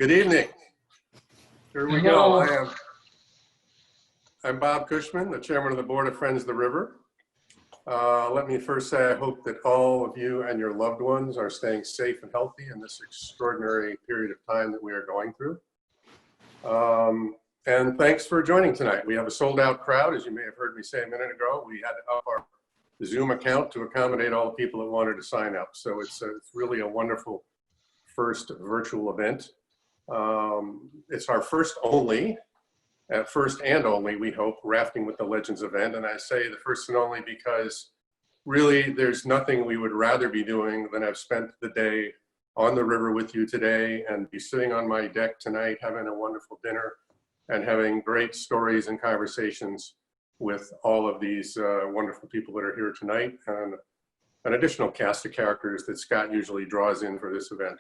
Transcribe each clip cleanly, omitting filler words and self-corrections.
Good evening. Here we go. I'm Bob Cushman, the chairman of the Board of Friends of the River. Let me first say I hope that all of you and your loved ones are staying safe and healthy in this extraordinary period of time that we are going through. And thanks for joining tonight. We have a sold out crowd, as you may have heard me say a minute ago. We had to up our Zoom account to accommodate all the people that wanted to sign up. So it's really a wonderful first virtual event. It's our first and only, we hope, Rafting with the Legends event. And I say the first and only because really there's nothing we would rather be doing than have spent the day on the river with you today and be sitting on my deck tonight having a wonderful dinner and having great stories and conversations with all of these wonderful people that are here tonight and an additional cast of characters that Scott usually draws in for this event.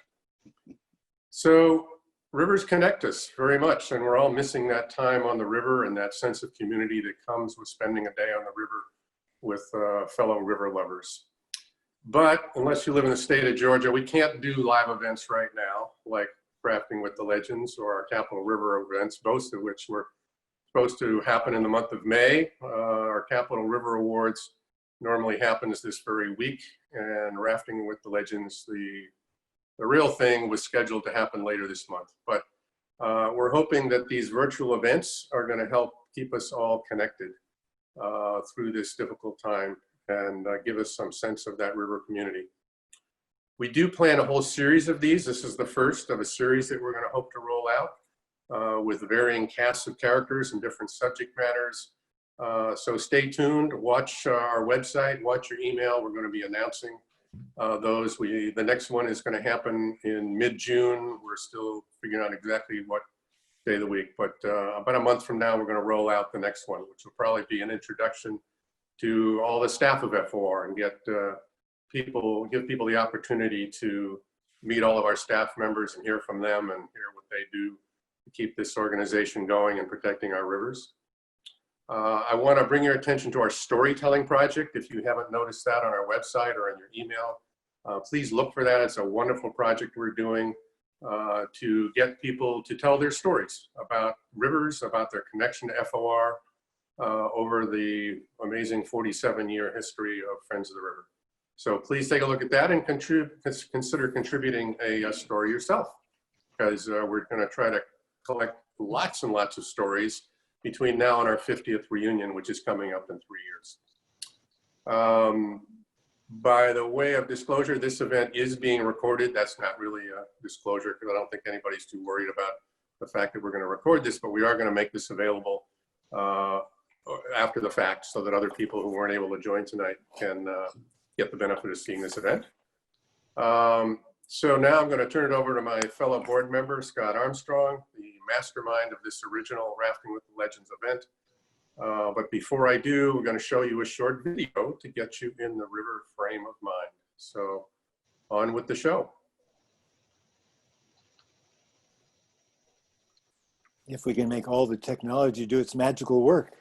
So rivers connect us very much, and we're all missing that time on the river and that sense of community that comes with spending a day on the river with fellow river lovers. But unless you live in the state of Georgia, we can't do live events right now, like Rafting with the Legends or our Capitol River events, both of which were supposed to happen in the month of May. Our Capitol River Awards normally happens this very week, and Rafting with the Legends, the real thing, was scheduled to happen later this month. But we're hoping that these virtual events are going to help keep us all connected through this difficult time and give us some sense of that river community. We do plan a whole series of these. This is the first of a series that we're going to hope to roll out with varying casts of characters and different subject matters. So stay tuned, watch our website, watch your email. We're going to be announcing those. The next one is going to happen in mid-June. We're still figuring out exactly what day of the week, but about a month from now, we're going to roll out the next one, which will probably be an introduction to all the staff of FOR and give people the opportunity to meet all of our staff members and hear from them and hear what they do to keep this organization going and protecting our rivers. I want to bring your attention to our storytelling project. If you haven't noticed that on our website or in your email, please look for that. It's a wonderful project we're doing to get people to tell their stories about rivers, about their connection to FOR over the amazing 47-year history of Friends of the River. So please take a look at that and consider contributing a story yourself, because we're going to try to collect lots and lots of stories between now and our 50th reunion, which is coming up in 3 years. By the way of disclosure, this event is being recorded. That's not really a disclosure because I don't think anybody's too worried about the fact that we're going to record this, but we are going to make this available after the fact so that other people who weren't able to join tonight can get the benefit of seeing this event. So now I'm going to turn it over to my fellow board member, Scott Armstrong, the mastermind of this original Rafting with the Legends event. But before I do, we're going to show you a short video to get you in the river frame of mind. So on with the show. If we can make all the technology do its magical work.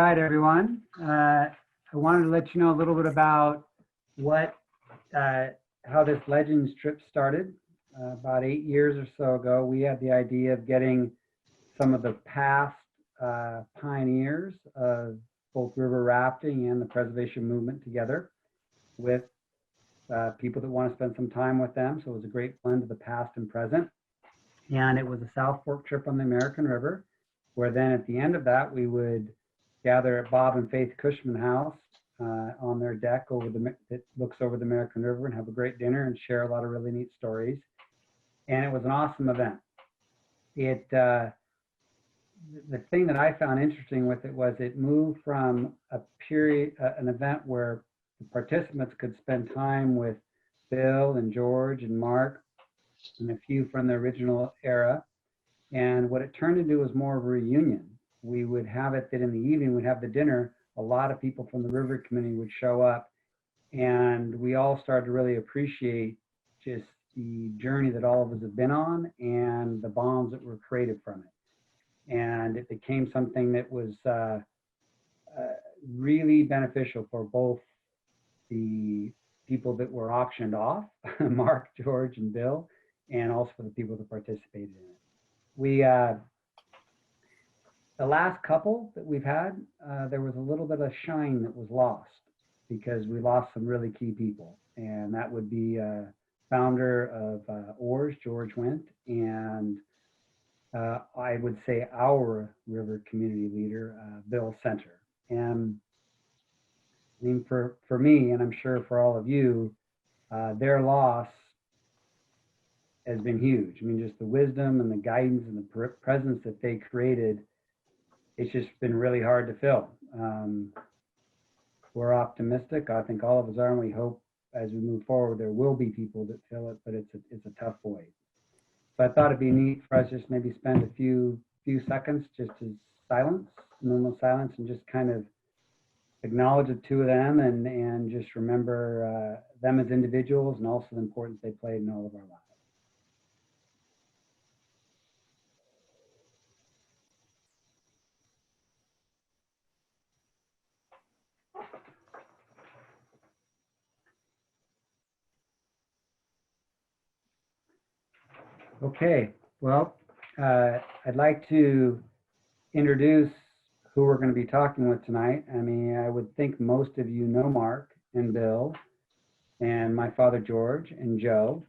right, everyone. I wanted to let you know a little bit about how this Legends trip started. About 8 years or so ago, we had the idea of getting some of the past pioneers of both river rafting and the preservation movement together with people that want to spend some time with them. So it was a great blend of the past and present. And it was a South Fork trip on the American River, where then at the end of that, we would gather at Bob and Faith Cushman house on their deck that looks over the American River and have a great dinner and share a lot of really neat stories. And it was an awesome event. The thing that I found interesting with it was it moved from an event where the participants could spend time with Bill and George and Mark and a few from the original era. And what it turned into was more of a reunion. We would have it that in the evening, we'd have the dinner, a lot of people from the river community would show up, and we all started to really appreciate just the journey that all of us have been on and the bonds that were created from it. And it became something that was really beneficial for both the people that were auctioned off, Mark, George, and Bill, and also for the people that participated in it. The last couple that we've had, there was a little bit of shine that was lost because we lost some really key people. And that would be founder of Oars, George Went, and I would say our river community leader, Bill Center. And I mean, for me, and I'm sure for all of you, their loss has been huge. I mean, just the wisdom and the guidance and the presence that they created, it's just been really hard to fill. We're optimistic. I think all of us are, and we hope as we move forward, there will be people that fill it, but it's a tough void. So I thought it'd be neat for us just maybe spend a few seconds just as silence, normal silence, and just kind of acknowledge the two of them and just remember them as individuals and also the importance they played in all of our lives. Okay, well, I'd like to introduce who we're going to be talking with tonight. I mean, I would think most of you know Mark and Bill and my father George and Joe,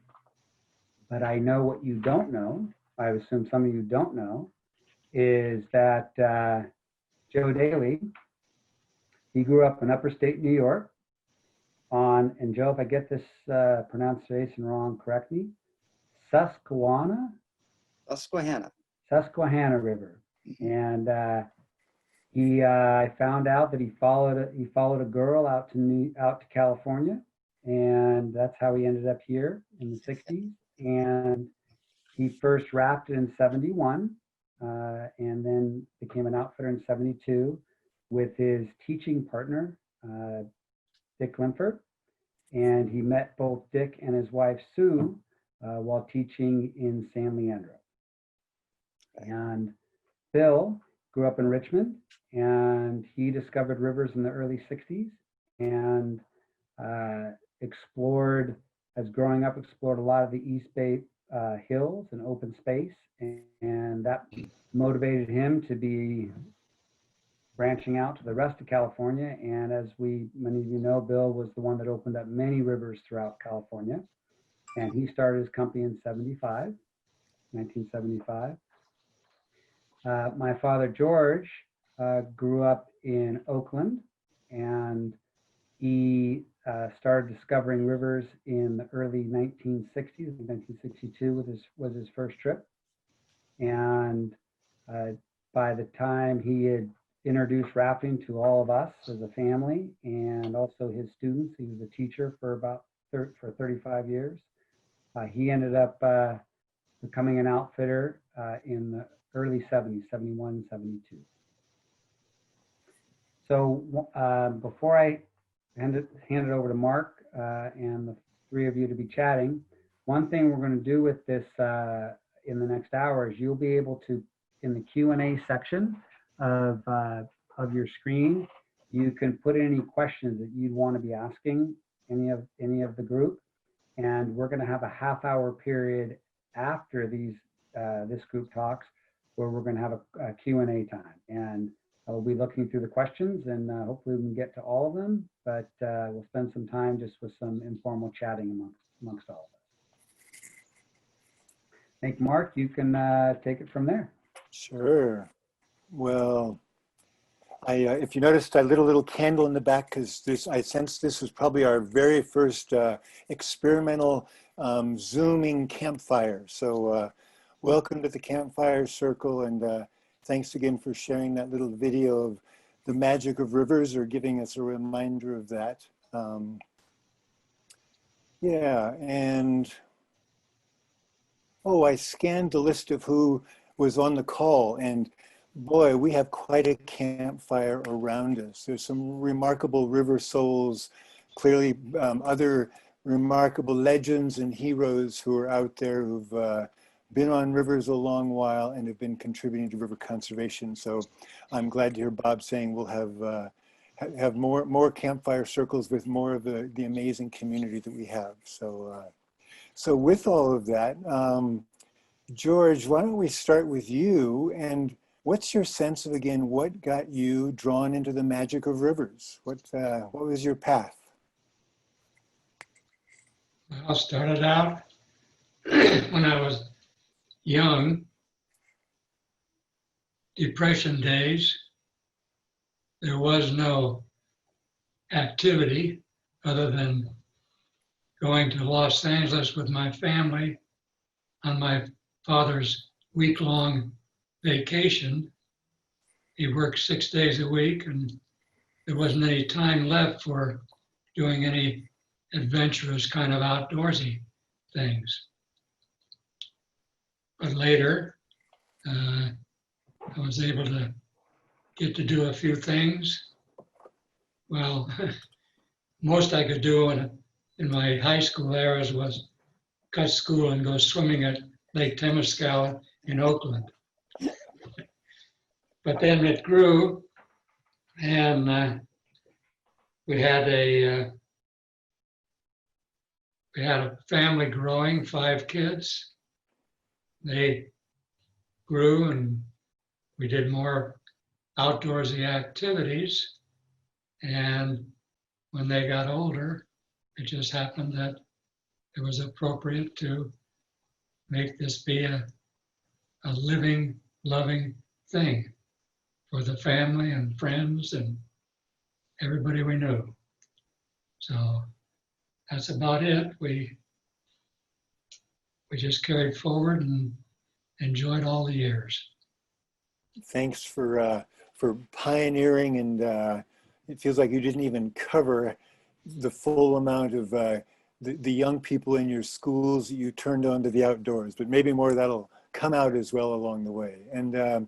but I know what you don't know, I assume some of you don't know, is that Joe Daly, he grew up in upstate New York and Joe, if I get this pronunciation wrong, correct me, Susquehanna River. And I found out that he followed a girl out to California, and that's how he ended up here in the 60s. And he first rafted in 71 and then became an outfitter in 72 with his teaching partner, Dick Limford. And he met both Dick and his wife Sue while teaching in San Leandro. And Bill grew up in Richmond, and he discovered rivers in the early 60s and explored a lot of the East Bay hills and open space, and that motivated him to be branching out to the rest of California. And as many of you know, Bill was the one that opened up many rivers throughout California, and he started his company in 1975. My father George grew up in Oakland, and he started discovering rivers in the early 1960s. 1962 was his first trip, and by the time he had introduced rafting to all of us as a family and also his students, he was a teacher for 35 years. He ended up becoming an outfitter in the early 70s, 71, 72. So before I hand it over to Mark and the three of you to be chatting, one thing we're going to do with this in the next hour is you'll be able to, in the Q&A section of of your screen, you can put in any questions that you'd want to be asking any of the group. And we're going to have a half-hour period after this group talks where we're going to have a Q&A time. And we'll be looking through the questions, and hopefully we can get to all of them, but we'll spend some time just with some informal chatting amongst all of us. I think, Mark, you can take it from there. Sure. Well, if you noticed, I lit a little candle in the back because I sensed this was probably our very first experimental Zooming campfire. So welcome to the Campfire Circle, and thanks again for sharing that little video of the magic of rivers, or giving us a reminder of that. Yeah, and oh, I scanned the list of who was on the call, and boy, we have quite a campfire around us. There's some remarkable river souls, clearly other remarkable legends and heroes who are out there who've been on rivers a long while and have been contributing to river conservation. So I'm glad to hear Bob saying we'll have more campfire circles with more of the amazing community that we have. So, so with all of that, George, why don't we start with you? And what's your sense of, again, what got you drawn into the magic of rivers? What was your path? I started out when I was young, Depression days. There was no activity other than going to Los Angeles with my family on my father's week-long vacation. He worked 6 days a week, and there wasn't any time left for doing any adventurous kind of outdoorsy things. But later, I was able to get to do a few things. Well, most I could do in my high school eras was cut school and go swimming at Lake Temescal in Oakland. But then it grew, and we had a family growing, 5 kids. They grew, and we did more outdoorsy activities. And when they got older, it just happened that it was appropriate to make this be a living, loving thing for the family and friends and everybody we knew. So that's about it. We just carried forward and enjoyed all the years. Thanks for pioneering, and it feels like you didn't even cover the full amount of the young people in your schools that you turned on to the outdoors, but maybe more of that'll come out as well along the way. And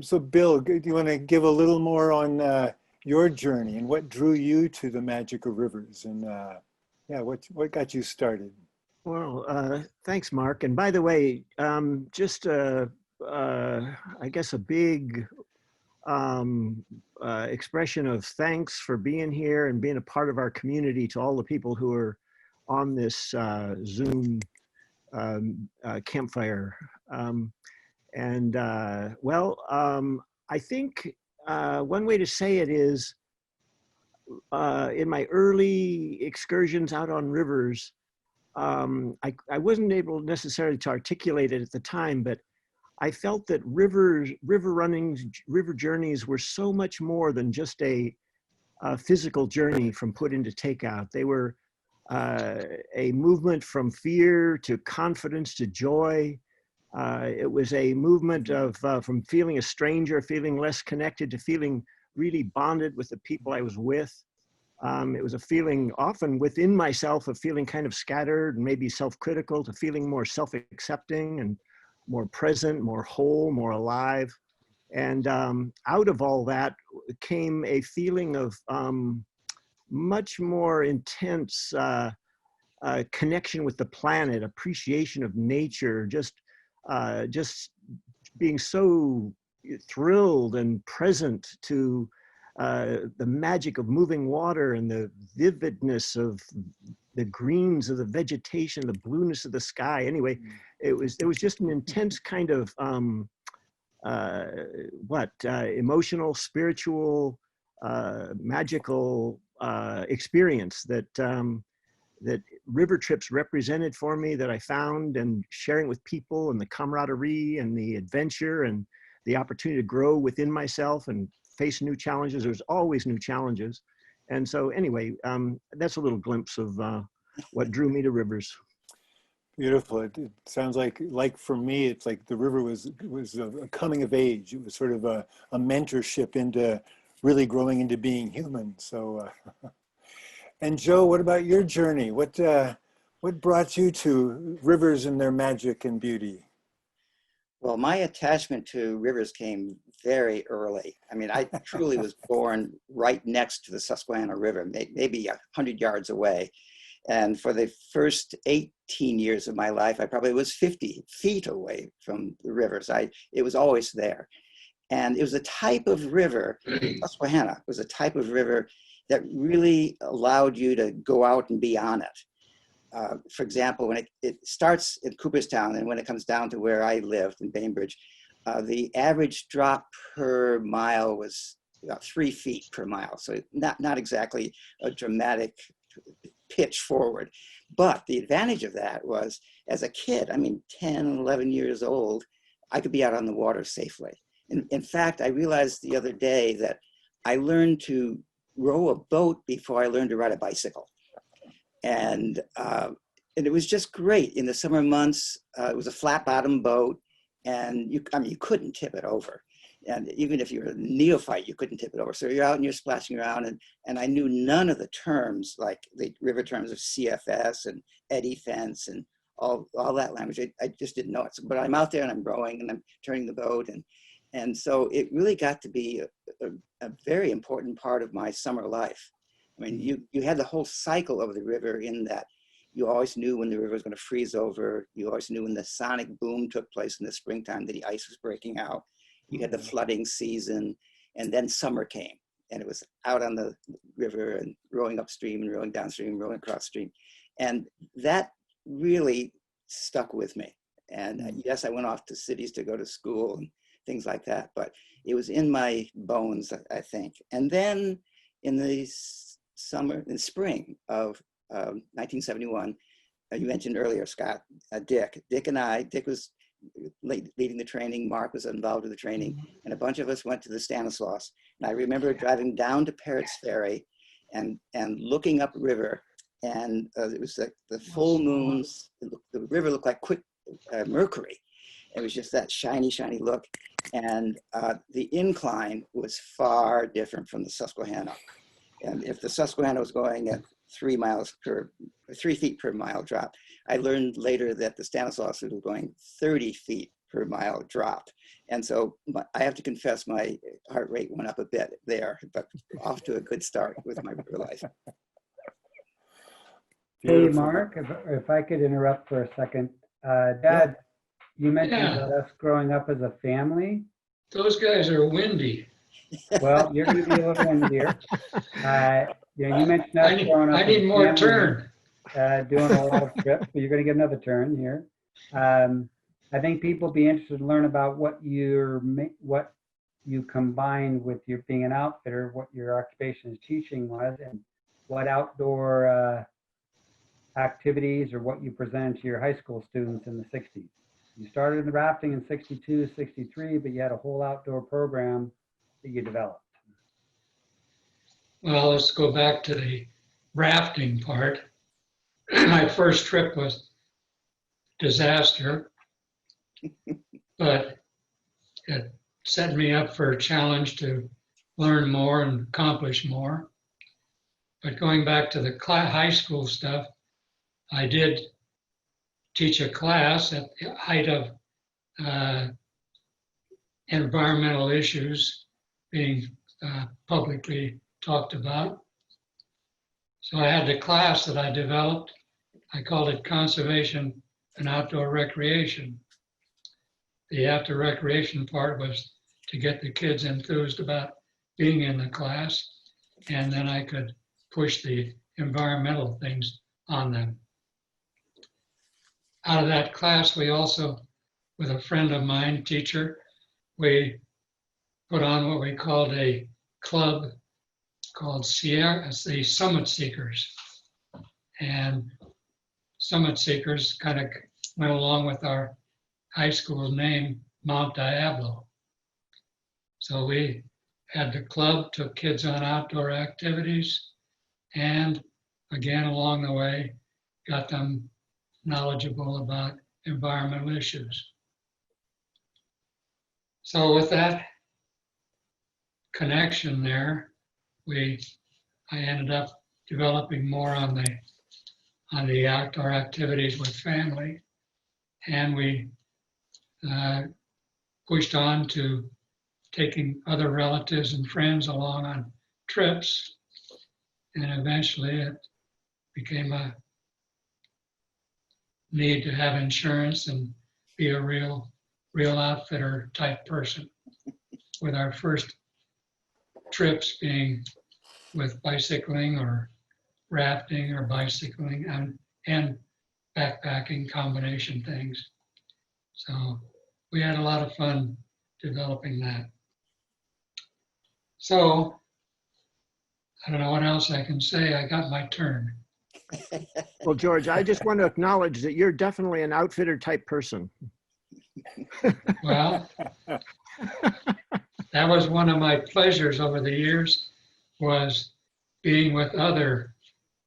so Bill, do you want to give a little more on your journey and what drew you to the magic of rivers, and yeah, what got you started? Well, thanks, Mark. And by the way, just I guess a big expression of thanks for being here and being a part of our community to all the people who are on this Zoom campfire. I think one way to say it is, in my early excursions out on rivers, I wasn't able necessarily to articulate it at the time, but I felt that river journeys were so much more than just a physical journey from put in to take out. They were a movement from fear to confidence to joy. It was a movement of from feeling a stranger, feeling less connected, to feeling really bonded with the people I was with. It was a feeling often within myself of feeling kind of scattered and maybe self-critical, to feeling more self-accepting and more present, more whole, more alive. And out of all that came a feeling of much more intense connection with the planet, appreciation of nature, just being so thrilled and present to the magic of moving water and the vividness of the greens of the vegetation, the blueness of the sky. Anyway, there was just an intense kind of emotional, spiritual, magical experience that that river trips represented for me, that I found, and sharing with people, and the camaraderie and the adventure and the opportunity to grow within myself and face new challenges. There's always new challenges. And so anyway, that's a little glimpse of what drew me to rivers. Beautiful. It sounds like for me, it's like the river was a coming of age. It was sort of a mentorship into really growing into being human. So, and Joe, what about your journey? What brought you to rivers and their magic and beauty? Well, my attachment to rivers came very early. I mean, I truly was born right next to the Susquehanna River, maybe 100 yards away. And for the first 18 years of my life, I probably was 50 feet away from the rivers. It was always there. And it was a type of river, Susquehanna was a type of river that really allowed you to go out and be on it. For example, when it starts in Cooperstown, and when it comes down to where I lived in Bainbridge, the average drop per mile was about 3 feet per mile. So not exactly a dramatic pitch forward. But the advantage of that was, as a kid, I mean, 10, 11 years old, I could be out on the water safely. In fact, I realized the other day that I learned to row a boat before I learned to ride a bicycle. And it was just great. In the summer months, it was a flat bottom boat, and you couldn't tip it over. And even if you were a neophyte, you couldn't tip it over. So you're out and you're splashing around, and I knew none of the terms, like the river terms of CFS and eddy fence and all that language. I just didn't know it. So, but I'm out there and I'm rowing and I'm turning the boat, and so it really got to be a very important part of my summer life. I mean, you had the whole cycle of the river in that you always knew when the river was going to freeze over. You always knew when the sonic boom took place in the springtime that the ice was breaking out. You had the flooding season, and then summer came, and it was out on the river and rowing upstream and rowing downstream, rowing across stream. And that really stuck with me. And yes, I went off to cities to go to school and things like that, but it was in my bones, I think. And then in the spring of 1971, you mentioned earlier, Scott, Dick was leading the training. Mark was involved with the training, and a bunch of us went to the Stanislaus. And I remember driving down to Parrots Ferry and looking up river, and it was like the full moons. The river looked like quick mercury. It was just that shiny, shiny look. And the incline was far different from the Susquehanna. And if the Susquehanna was going at 3 feet per mile drop, I learned later that the Stanislaus was going 30 feet per mile drop. And so I have to confess my heart rate went up a bit there, but off to a good start with my river life. Hey, Mark, if I could interrupt for a second. Dad, you mentioned about us growing up as a family. Those guys are windy. Well, you're going to be a little windier. You mentioned us growing up. I need more turn. Doing a lot of trips, but you're going to get another turn here. I think people will be interested to learn about what you combined with your being an outfitter, what your occupation is teaching was, and what outdoor activities or what you presented to your high school students in the 60s. You started in the rafting in 62, 63, but you had a whole outdoor program that you developed. Well, let's go back to the rafting part. My first trip was disaster, but it set me up for a challenge to learn more and accomplish more. But going back to the high school stuff, I did teach a class at the height of environmental issues being publicly talked about. So I had the class that I developed. I called it Conservation and Outdoor Recreation. The outdoor recreation part was to get the kids enthused about being in the class. And then I could push the environmental things on them. Out of that class, we also, with a friend of mine, teacher, we put on what we called a club called the Summit Seekers. And Summit Seekers kind of went along with our high school name, Mount Diablo. So we had the club, took kids on outdoor activities, and again, along the way, got them knowledgeable about environmental issues. So with that connection there, I ended up developing more on the outdoor activities with family, and we pushed on to taking other relatives and friends along on trips, and eventually it became a need to have insurance and be a real outfitter type person, with our first trips being with bicycling or rafting or bicycling and backpacking combination things. So we had a lot of fun developing that. So I don't know what else I can say. I got my turn. Well, George, I just want to acknowledge that you're definitely an outfitter type person. Well, that was one of my pleasures over the years, was being with other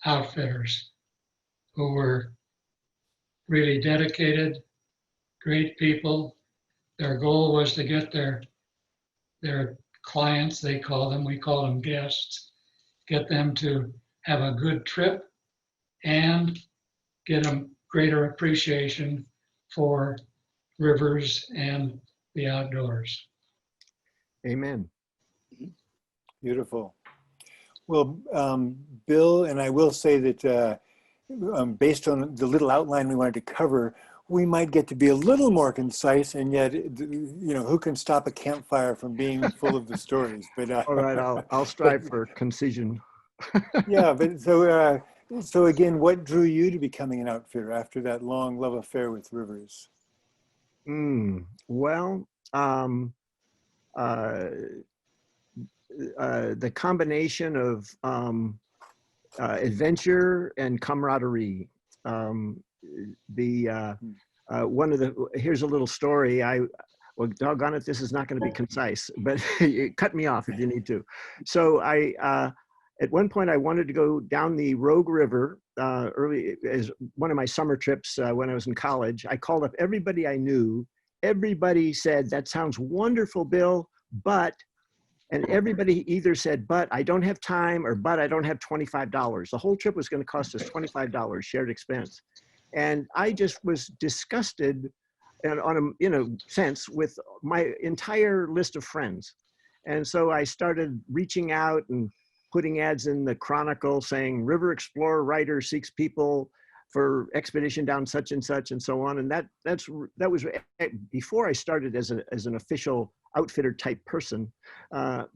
outfitters who were really dedicated, great people. Their goal was to get their clients, we call them guests, get them to have a good trip and get a greater appreciation for rivers and the outdoors. Amen. Beautiful. Well, Bill, and I will say that based on the little outline we wanted to cover, we might get to be a little more concise, and yet, who can stop a campfire from being full of the stories? But All right, I'll strive for concision. yeah, but so again, what drew you to becoming an outfitter after that long love affair with rivers? Well, the combination of adventure and camaraderie. Here's a little story. Well, doggone it, this is not going to be concise, but cut me off if you need to. So at one point I wanted to go down the Rogue River early as one of my summer trips when I was in college. I called up everybody I knew. Everybody said, "That sounds wonderful, Bill, but," and everybody either said, "But I don't have time," or "But I don't have $25. The whole trip was going to cost us $25 shared expense. And I just was disgusted and on a sense with my entire list of friends. And so I started reaching out and putting ads in the Chronicle saying River Explorer writer seeks people for expedition down such and such and so on. And that was before I started as an official outfitter type person. So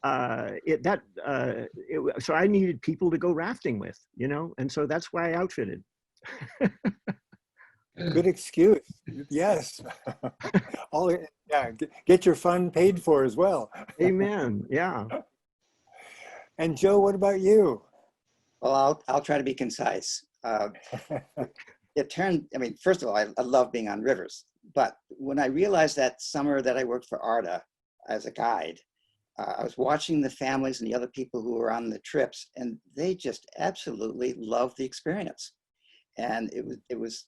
I needed people to go rafting with, and so that's why I outfitted. Good excuse. Yes. Get your fun paid for as well. Amen. Yeah. And Joe, what about you? Well, I'll try to be concise. First of all, I love being on rivers. But when I realized that summer that I worked for ARDA as a guide, I was watching the families and the other people who were on the trips, and they just absolutely loved the experience. And it was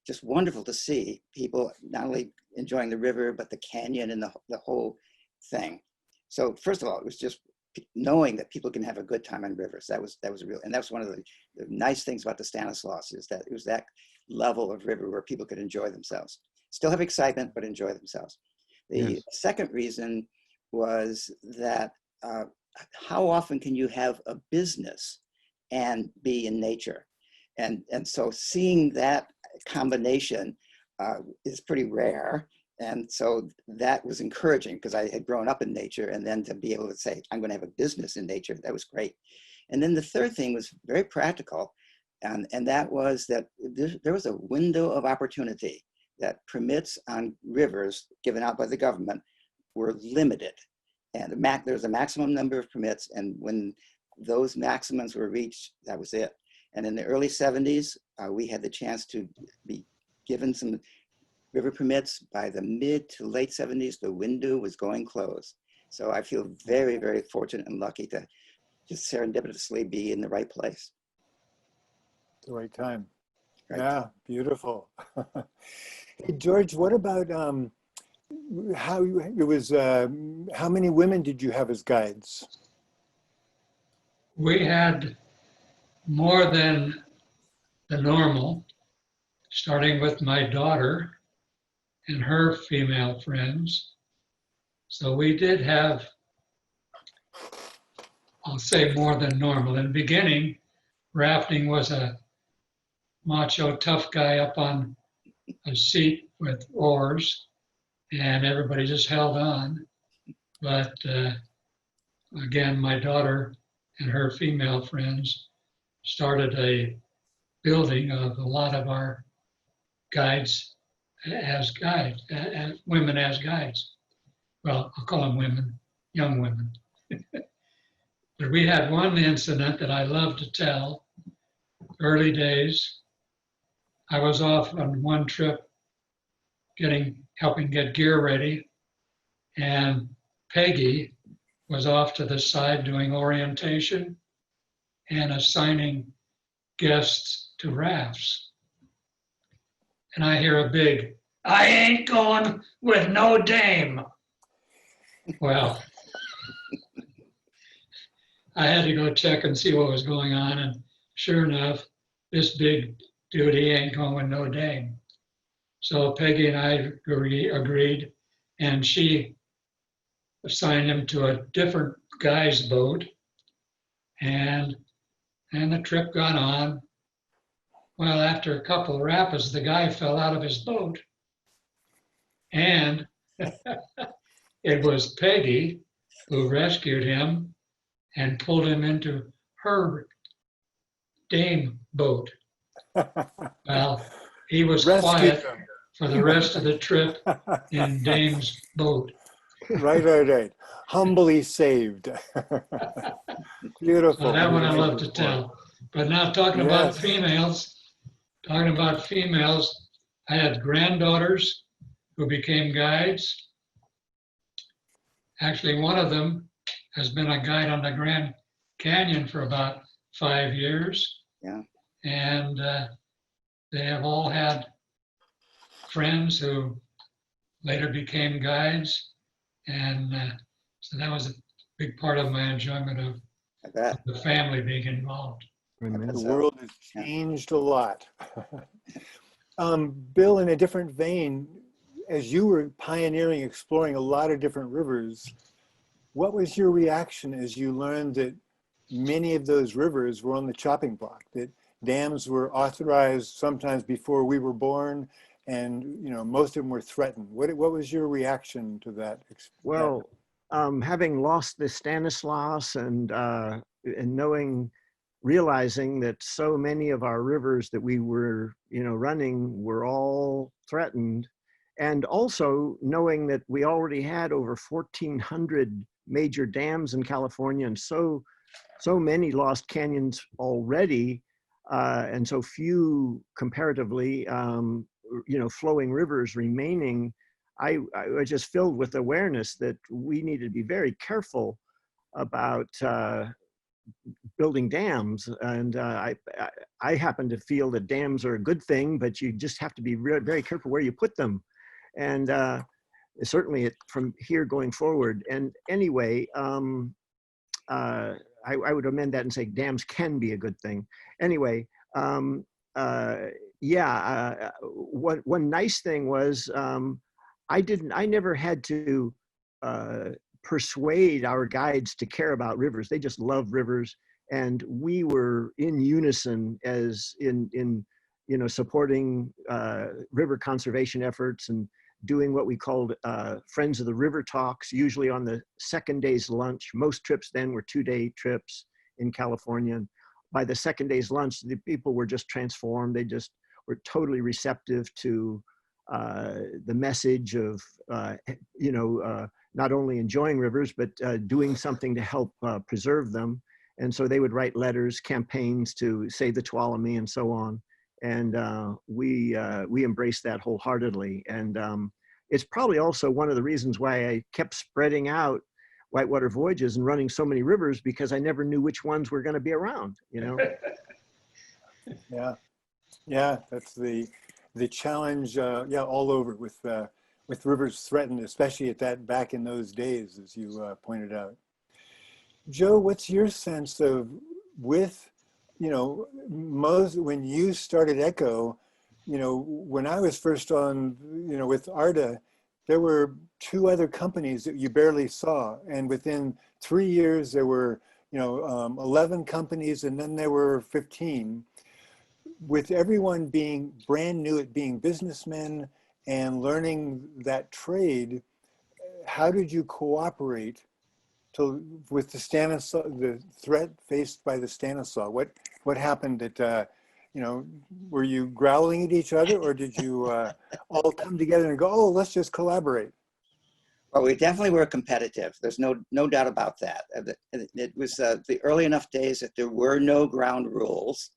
just wonderful to see people not only enjoying the river, but the canyon and the whole thing. So first of all, it was just knowing that people can have a good time on rivers. That was real. And that's one of the nice things about the Stanislaus, is that it was that level of river where people could enjoy themselves. Still have excitement, but enjoy themselves. The second reason was that how often can you have a business and be in nature? And so seeing that combination is pretty rare. And so that was encouraging because I had grown up in nature, and then to be able to say, I'm going to have a business in nature, that was great. And then the third thing was very practical. And that was that there was a window of opportunity, that permits on rivers given out by the government were limited. And there was a maximum number of permits. And when those maximums were reached, that was it. And in the early 70s, we had the chance to be given some river permits. By the mid to late 70s, the window was going closed. So I feel very, very fortunate and lucky to just serendipitously be in the right place. The right time. Right. Yeah, beautiful. Hey, George, what about how it was? How many women did you have as guides? We had more than the normal, starting with my daughter and her female friends. So we did have, I'll say, more than normal. In the beginning, rafting was a macho tough guy up on a seat with oars, and everybody just held on. But again, my daughter and her female friends started a building of a lot of our guides as guides, women as guides. Well, I'll call them women, young women. But we had one incident that I love to tell. Early days, I was off on one trip helping get gear ready, and Peggy was off to the side doing orientation and assigning guests to rafts. And I hear a big, "I ain't going with no dame." Well, I had to go check and see what was going on, and sure enough, this big dude, he ain't going with no dame. So Peggy and I agreed, and she assigned him to a different guy's boat, and the trip got on. Well, after a couple of rapids, the guy fell out of his boat, and it was Peggy who rescued him and pulled him into her dame boat. Well, he was quiet for the rest of the trip in Dame's boat. Right. Humbly saved. Beautiful. So that one I beautiful. love to tell. But now talking about females, I had granddaughters who became guides. Actually, one of them has been a guide on the Grand Canyon for about 5 years. Yeah. And they have all had friends who later became guides. And so that was a big part of my enjoyment of the family being involved. The world has changed a lot. Bill, in a different vein, as you were pioneering, exploring a lot of different rivers, what was your reaction as you learned that many of those rivers were on the chopping block, that dams were authorized sometimes before we were born, and most of them were threatened? What was your reaction to that? Well, having lost the Stanislaus and realizing that so many of our rivers that we were running were all threatened, and also knowing that we already had over 1,400 major dams in California, and so many lost canyons already, and so few comparatively flowing rivers remaining, I was just filled with awareness that we needed to be very careful about building dams. And I happen to feel that dams are a good thing, but you just have to be very careful where you put them. And certainly from here going forward. And anyway, I would amend that and say dams can be a good thing. Anyway, one nice thing was I never had to persuade our guides to care about rivers. They just love rivers, and we were in unison as in supporting river conservation efforts, and doing what we called Friends of the River talks, usually on the second day's lunch. Most trips then were 2-day trips in California. And by the second day's lunch, the people were just transformed. They just were totally receptive to the message of, not only enjoying rivers, but doing something to help preserve them. And so they would write letters, campaigns to save the Tuolumne and so on. And we embraced that wholeheartedly. And it's probably also one of the reasons why I kept spreading out Whitewater Voyages and running so many rivers, because I never knew which ones were going to be around, Yeah, that's the challenge. All over with rivers threatened, especially at that back in those days, as you pointed out. Joe, what's your sense of with, when you started Echo, when I was first on, with ARDA, there were 2 other companies that you barely saw. And within 3 years, there were, 11 companies, and then there were 15. With everyone being brand new at being businessmen and learning that trade, how did you cooperate with the Stanislaus, the threat faced by the Stanislaus? What happened at, were you growling at each other, or did you all come together and go, oh, let's just collaborate? Well, we definitely were competitive. There's no doubt about that. It was the early enough days that there were no ground rules.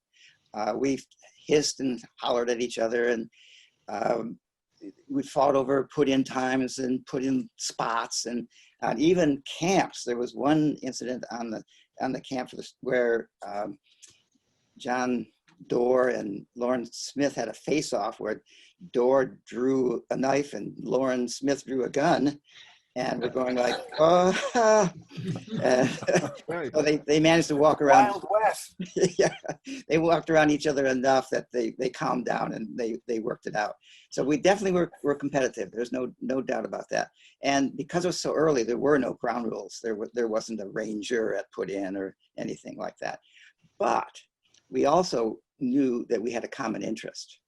We hissed and hollered at each other, and we fought over put-in times and put-in spots, and even camps. There was one incident on the camp where John Dorr and Lauren Smith had a face-off where Dorr drew a knife and Lauren Smith drew a gun, and we're going like, oh. So they managed to walk around. Wild West. Yeah, they walked around each other enough that they calmed down and they worked it out. So we definitely were competitive. There's no doubt about that. And because it was so early, there were no ground rules. There wasn't a ranger at put in or anything like that. But we also knew that we had a common interest.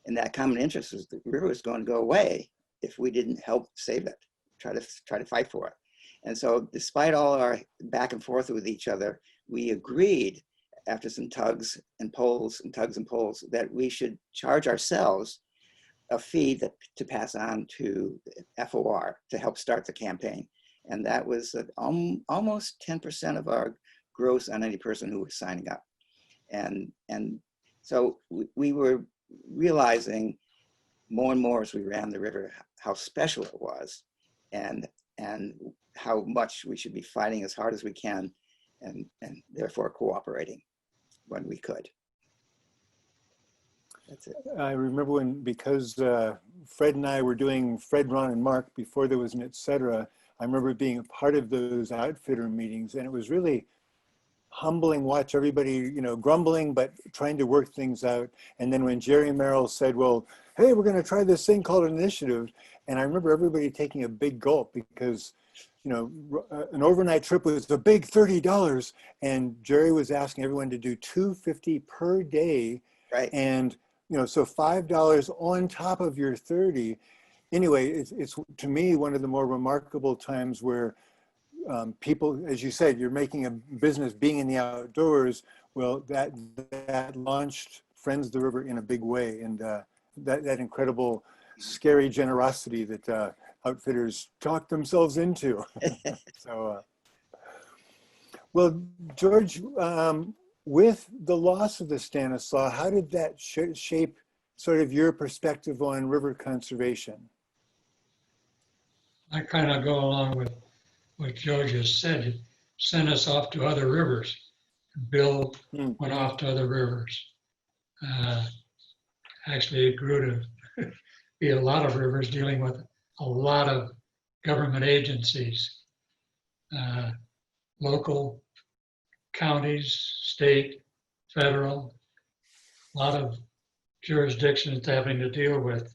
And that common interest was the river was going to go away if we didn't help save it, try to fight for it. And so despite all our back and forth with each other, we agreed after some tugs and pulls that we should charge ourselves a fee to pass on to FOR to help start the campaign. And that was almost 10% of our gross on any person who was signing up. And so we were realizing more and more as we ran the river how special it was, and how much we should be fighting as hard as we can, and therefore cooperating when we could. That's it. I remember because Fred and I were doing Fred, Ron, and Mark before there was an et cetera. I remember being a part of those outfitter meetings, and it was really humbling. Watch everybody, grumbling, but trying to work things out. And then when Jerry Merrill said, well, hey, we're going to try this thing called an initiative. And I remember everybody taking a big gulp because, an overnight trip was a big $30. And Jerry was asking everyone to do $250 per day. Right. And, so $5 on top of your 30. Anyway, it's to me, one of the more remarkable times where people, as you said, you're making a business being in the outdoors. Well, that launched Friends of the River in a big way, and that incredible, scary generosity that outfitters talk themselves into. So, well, George, with the loss of the Stanislaus, how did that shape sort of your perspective on river conservation? I kind of go along with what Joe just said. It sent us off to other rivers. Bill went off to other rivers. Actually, it grew to be a lot of rivers dealing with a lot of government agencies, local, counties, state, federal, a lot of jurisdictions having to deal with.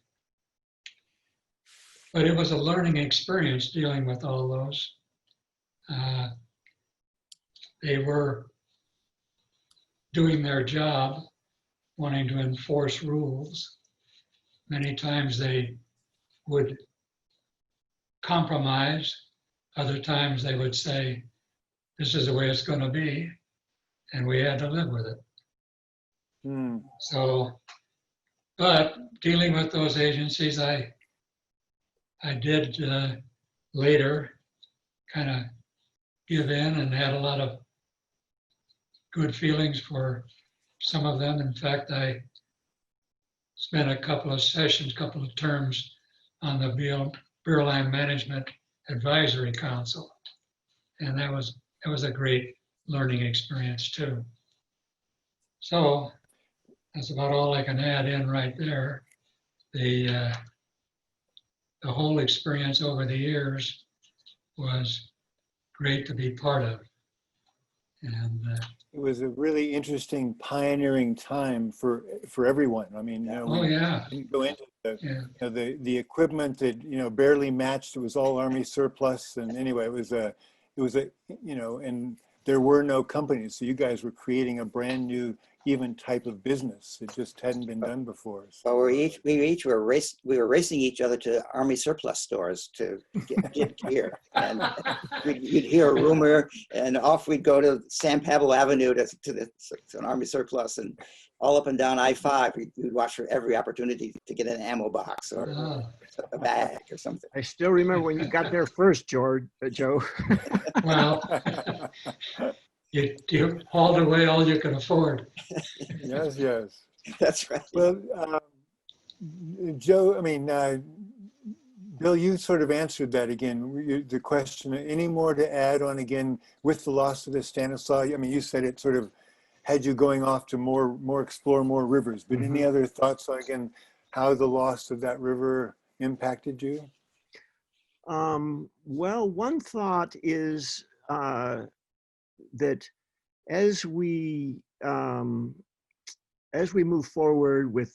But it was a learning experience dealing with all those. They were doing their job, wanting to enforce rules. Many times they would compromise. Other times they would say, this is the way it's going to be, and we had to live with it. Hmm. So, but dealing with those agencies, I did later kind of give in and had a lot of good feelings for some of them. In fact, I spent a couple of sessions, couple of terms on the Bureau Land Management Advisory Council. And that was a great learning experience too. So that's about all I can add in right there. The whole experience over the years was great to be part of. And It was a really interesting pioneering time for everyone. I mean, oh yeah, we didn't go into the, yeah. the equipment that, barely matched. It was all Army surplus. And anyway, it was a, and there were no companies. So you guys were creating a brand new, even type of business. It just hadn't been done before. So. Well, we were racing each other to Army surplus stores to get gear, and you'd hear a rumor, and off we'd go to San Pablo Avenue to an Army surplus, and all up and down I-5, we'd watch for every opportunity to get an ammo box or a bag or something. I still remember when you got there first, Joe. Well, you hauled away all you could afford. Yes, yes. That's right. Well, Joe, Bill, you sort of answered that again, the question. Any more to add on again with the loss of the Stanislaw? You said it sort of had you going off to explore more rivers, but any other thoughts on, again, how the loss of that river impacted you? Well, one thought is that as we move forward with,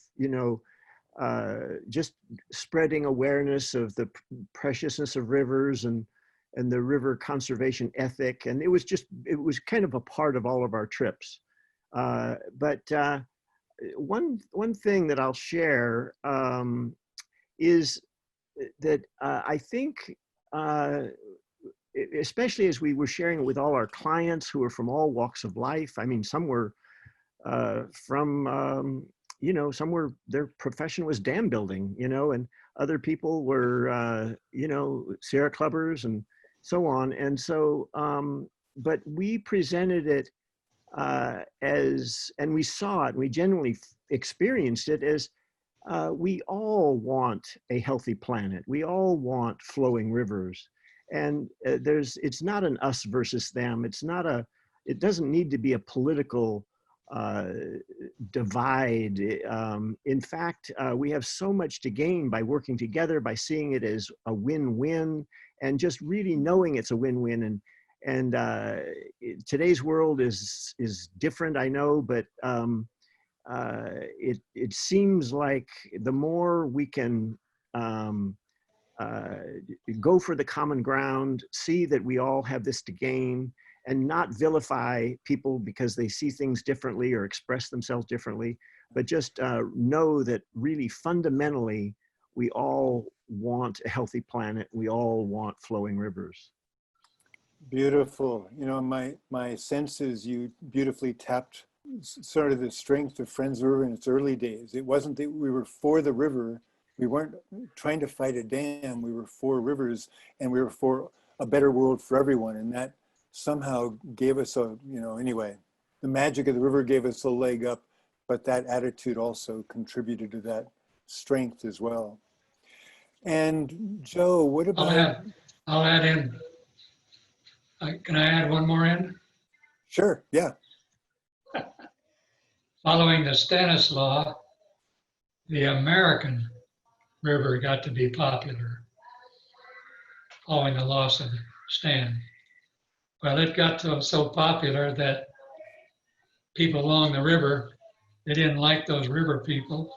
just spreading awareness of the preciousness of rivers and the river conservation ethic, and it was kind of a part of all of our trips. But one thing that I'll share is that I think, especially as we were sharing it with all our clients who were from all walks of life. Some were from, some were, their profession was dam building, and other people were, Sierra Clubbers and so on. And so, but we presented it and we saw it, we genuinely experienced it as we all want a healthy planet. We all want flowing rivers. And it's not an us versus them. It doesn't need to be a political divide. In fact, we have so much to gain by working together, by seeing it as a win-win, and just really knowing it's a win-win. And today's world is different, I know, but it seems like the more we can go for the common ground, see that we all have this to gain, and not vilify people because they see things differently or express themselves differently, but just know that really fundamentally, we all want a healthy planet. We all want flowing rivers. Beautiful. My sense is you beautifully tapped sort of the strength of Friends River in its early days. It wasn't that we were for the river. We weren't trying to fight a dam. We were for rivers, and we were for a better world for everyone. And that somehow gave us anyway, the magic of the river gave us a leg up, but that attitude also contributed to that strength as well. And Joe, what about? I'll add in. Can I add one more in? Sure, yeah. Following the Stanislaw, the American river got to be popular following the loss of Stan. Well, it got so popular that people along the river, they didn't like those river people,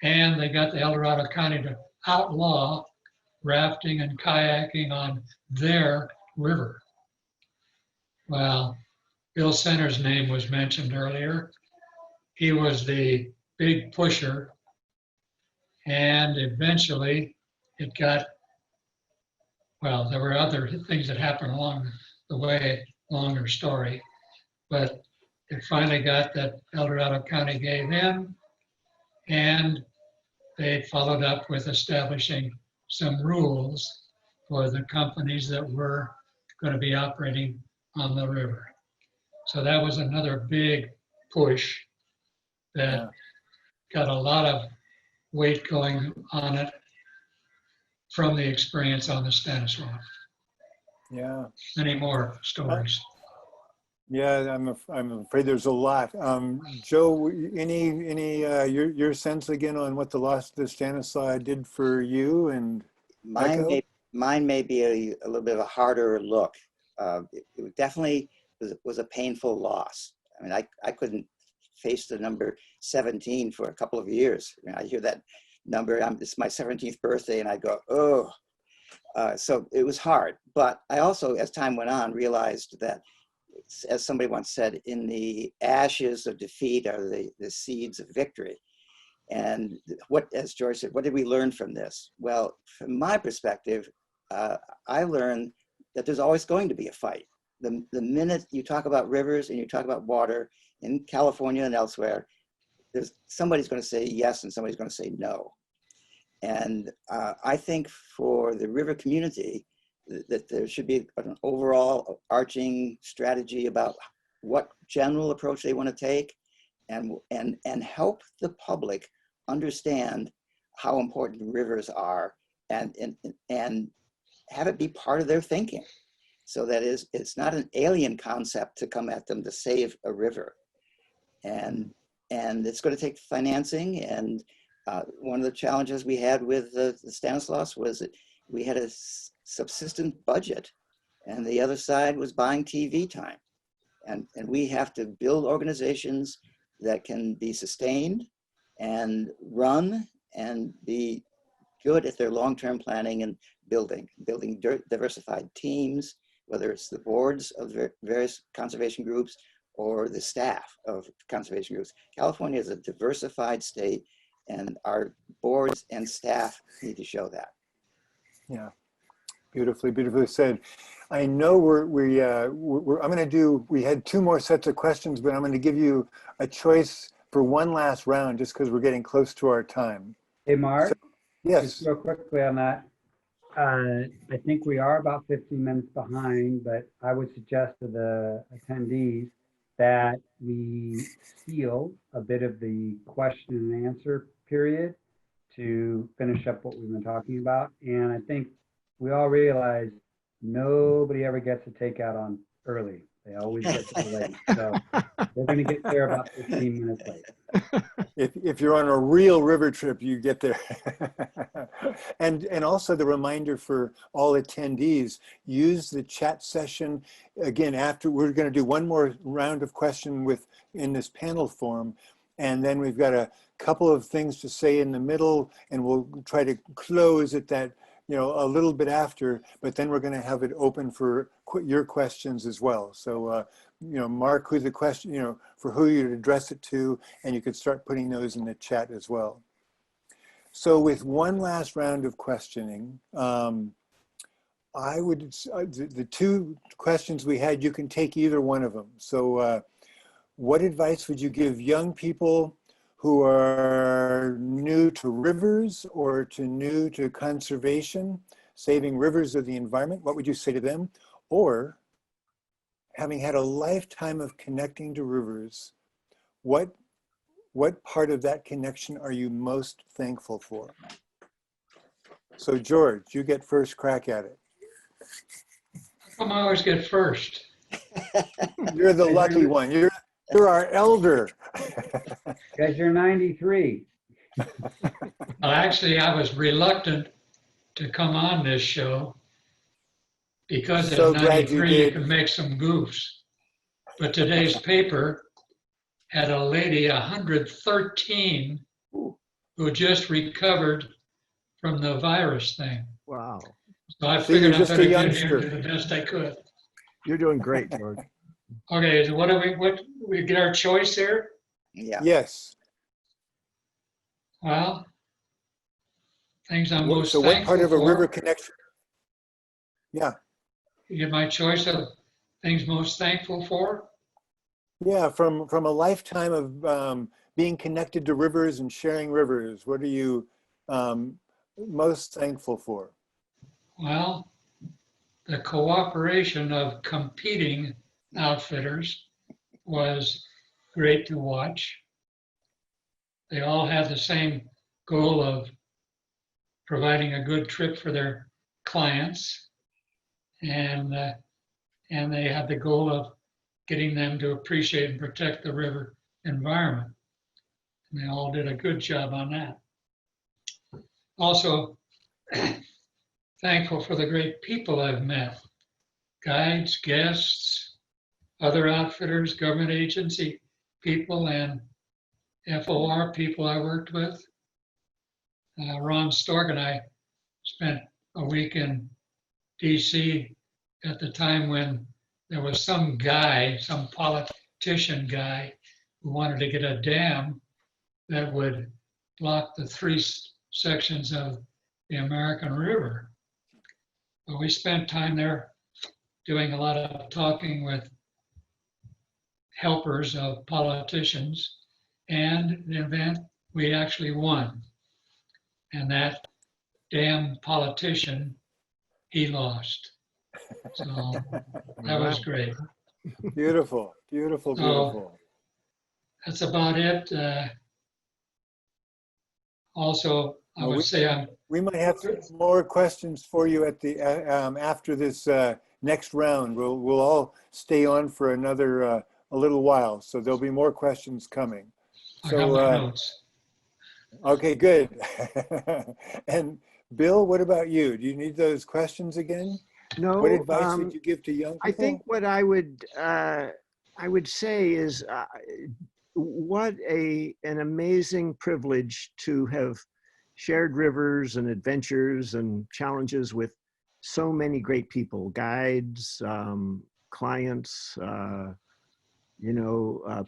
and they got the El Dorado County to outlaw rafting and kayaking on their river. Well, Bill Center's name was mentioned earlier. He was the big pusher, and eventually it got, well, there were other things that happened along the way, longer story, but it finally got that El Dorado County gave in, and they followed up with establishing some rules for the companies that were going to be operating on the river. So that was another big push that Yeah. got a lot of weight going on it from the experience on the Stanislaus. Yeah. Many more stories. Yeah, I'm afraid there's a lot. Joe, any your sense again on what the loss of the Stanislaus did for you and Mine Echo? may be a little bit of a harder look. It definitely was a painful loss. I mean, I couldn't face the number 17 for a couple of years. I mean, I hear that number, it's my 17th birthday, and I go, oh. So it was hard. But I also, as time went on, realized that, as somebody once said, in the ashes of defeat are the seeds of victory. And what, as George said, what did we learn from this? Well, from my perspective, I learned that there's always going to be a fight. The minute you talk about rivers and you talk about water in California and elsewhere, somebody's going to say yes and somebody's going to say no. And I think for the river community, that there should be an overall arching strategy about what general approach they want to take, and help the public understand how important rivers are, and have it be part of their thinking. So that it's not an alien concept to come at them to save a river. And it's going to take financing. And one of the challenges we had with the Stanislaus was that we had a subsistent budget, and the other side was buying TV time. And we have to build organizations that can be sustained and run and be good at their long-term planning and building diversified teams, whether it's the boards of various conservation groups or the staff of conservation groups. California is a diversified state, and our boards and staff need to show that. Yeah, beautifully said. I know we had two more sets of questions, but I'm going to give you a choice for one last round, just because we're getting close to our time. Hey, Mark, So, yes. just real quickly on that. I think we are about 15 minutes behind, but I would suggest to the attendees that we steal a bit of the question and answer period to finish up what we've been talking about. And I think we all realize nobody ever gets a takeout on early. They always get there late. So we're going to get there about 15 minutes late. If you're on a real river trip, you get there. and also the reminder for all attendees, use the chat session. Again, after we're going to do one more round of question in this panel form. And then we've got a couple of things to say in the middle, and we'll try to close at that, a little bit after, but then we're going to have it open for your questions as well. So, mark who the question, for who you'd address it to, and you could start putting those in the chat as well. So with one last round of questioning, the two questions we had, you can take either one of them. So what advice would you give young people who are new to rivers or new to conservation, saving rivers of the environment? What would you say to them? Or having had a lifetime of connecting to rivers, what part of that connection are you most thankful for? So George, you get first crack at it. How come I always get first? You're the lucky one. You're our elder. Because you're 93. Well, actually, I was reluctant to come on this show because So at glad you 93 you did. can make some goofs. But today's paper had a lady, 113, who just recovered from the virus thing. Wow. So I See, figured you're I just a better get here youngster. and do the best I could. You're doing great, George. Okay, so what we get our choice here? Yeah. Yes. Well, things I'm most So what part thankful of a river for. connection? Yeah, You get my choice of things most thankful for. yeah. From a lifetime of being connected to rivers and sharing rivers, what are you most thankful for? Well, the cooperation of competing outfitters was great to watch. They all had the same goal of providing a good trip for their clients, and and they had the goal of getting them to appreciate and protect the river environment. And they all did a good job on that. Also, thankful for the great people I've met, guides, guests, other outfitters, government agency people, and FOR people I worked with. Ron Stork and I spent a week in DC at the time when there was some guy, some politician guy, who wanted to get a dam that would block the three sections of the American River. But we spent time there doing a lot of talking with helpers of politicians, and in the event we actually won. And that damn politician, he lost. So that was great. Beautiful, beautiful, So beautiful. that's about it. Also, I would say We might have some more questions for you at the after this next round. We'll all stay on for another a little while, so there'll be more questions coming. I got my notes. Okay, good. And Bill, what about you? Do you need those questions again? No. What advice would you give to young people? I think what I would say is what an amazing privilege to have shared rivers and adventures and challenges with so many great people, guides, clients,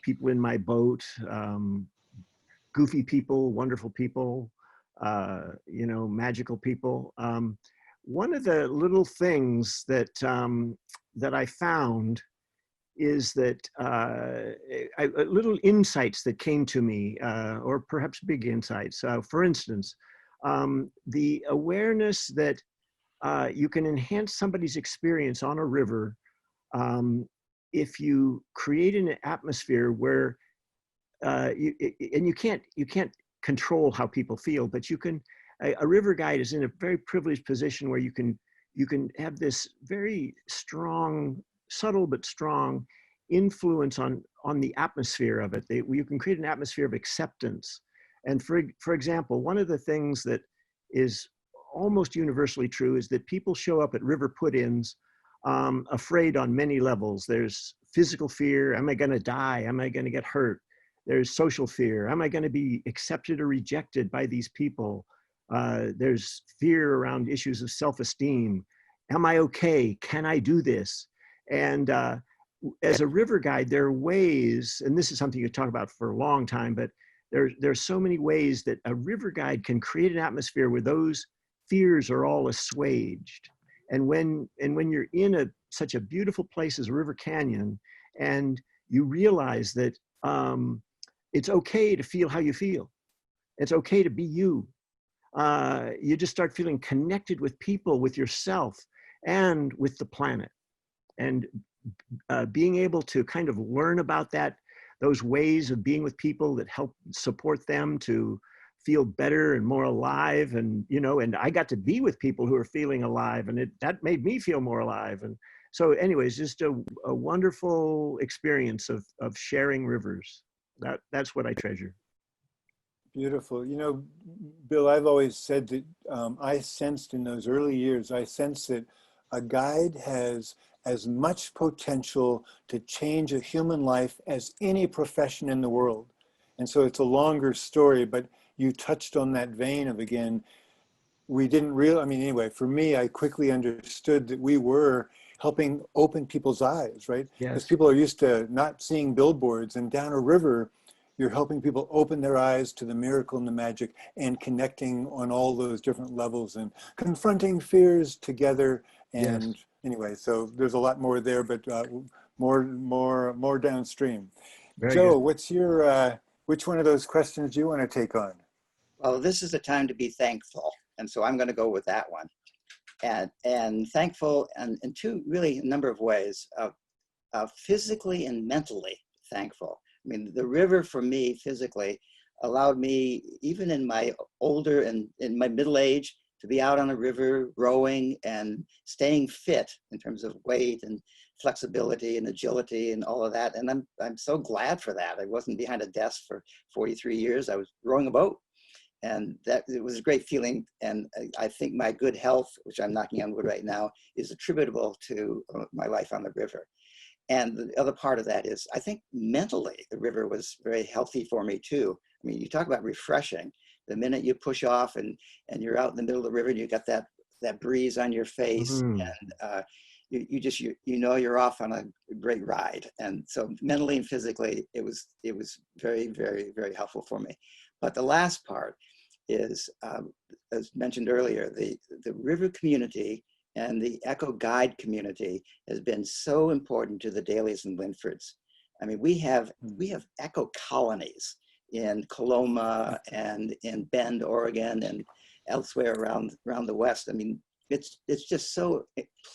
people in my boat, goofy people, wonderful people, magical people. One of the little things that that I found is that little insights that came to me, or perhaps big insights. For instance, the awareness that you can enhance somebody's experience on a river if you create an atmosphere where you can't control how people feel, but you can. A river guide is in a very privileged position where you can have this very strong, subtle but strong influence on the atmosphere of it. You can create an atmosphere of acceptance. And for example, one of the things that is almost universally true is that people show up at river put-ins afraid on many levels. There's physical fear. Am I going to die? Am I going to get hurt? There's social fear. Am I going to be accepted or rejected by these people? There's fear around issues of self-esteem. Am I okay? Can I do this? And as a river guide, there are ways, and this is something you talk about for a long time, but there's so many ways that a river guide can create an atmosphere where those fears are all assuaged. And when you're in such a beautiful place as River Canyon, and you realize that it's okay to feel how you feel. It's okay to be you. You just start feeling connected with people, with yourself, and with the planet. And being able to kind of learn about those ways of being with people that help support them to feel better and more alive. And, and I got to be with people who are feeling alive, and that made me feel more alive. And so anyways, just a wonderful experience of sharing rivers. That's what I treasure. Beautiful. Bill, I've always said that I sensed in those early years, I sensed that a guide has as much potential to change a human life as any profession in the world. And so it's a longer story, but you touched on that vein of, again, we didn't anyway, for me, I quickly understood that we were helping open people's eyes, right? Because people are used to not seeing billboards, and down a river, you're helping people open their eyes to the miracle and the magic and connecting on all those different levels and confronting fears together. And anyway, so there's a lot more there, but more downstream. Very Joe, good. what's your, which one of those questions do you want to take on? Well, this is the time to be thankful. And so I'm going to go with that one. And thankful in two, really, a number of ways, physically and mentally thankful. I mean, the river for me physically allowed me, even in my older and in my middle age, to be out on a river rowing and staying fit in terms of weight and flexibility and agility and all of that. And I'm so glad for that. I wasn't behind a desk for 43 years. I was rowing a boat. And that it was a great feeling. And I think my good health, which I'm knocking on wood right now, is attributable to my life on the river. And the other part of that is, I think mentally, the river was very healthy for me too. I mean, you talk about refreshing. The minute you push off and you're out in the middle of the river and you got that breeze on your face, and you know you're off on a great ride. And so mentally and physically, it was very, very, very helpful for me. But the last part is, as mentioned earlier, the river community and the eco guide community has been so important to the Dalys and Linfords. I mean, we have eco colonies in Coloma and in Bend, Oregon, and elsewhere around the West. I mean, it's just so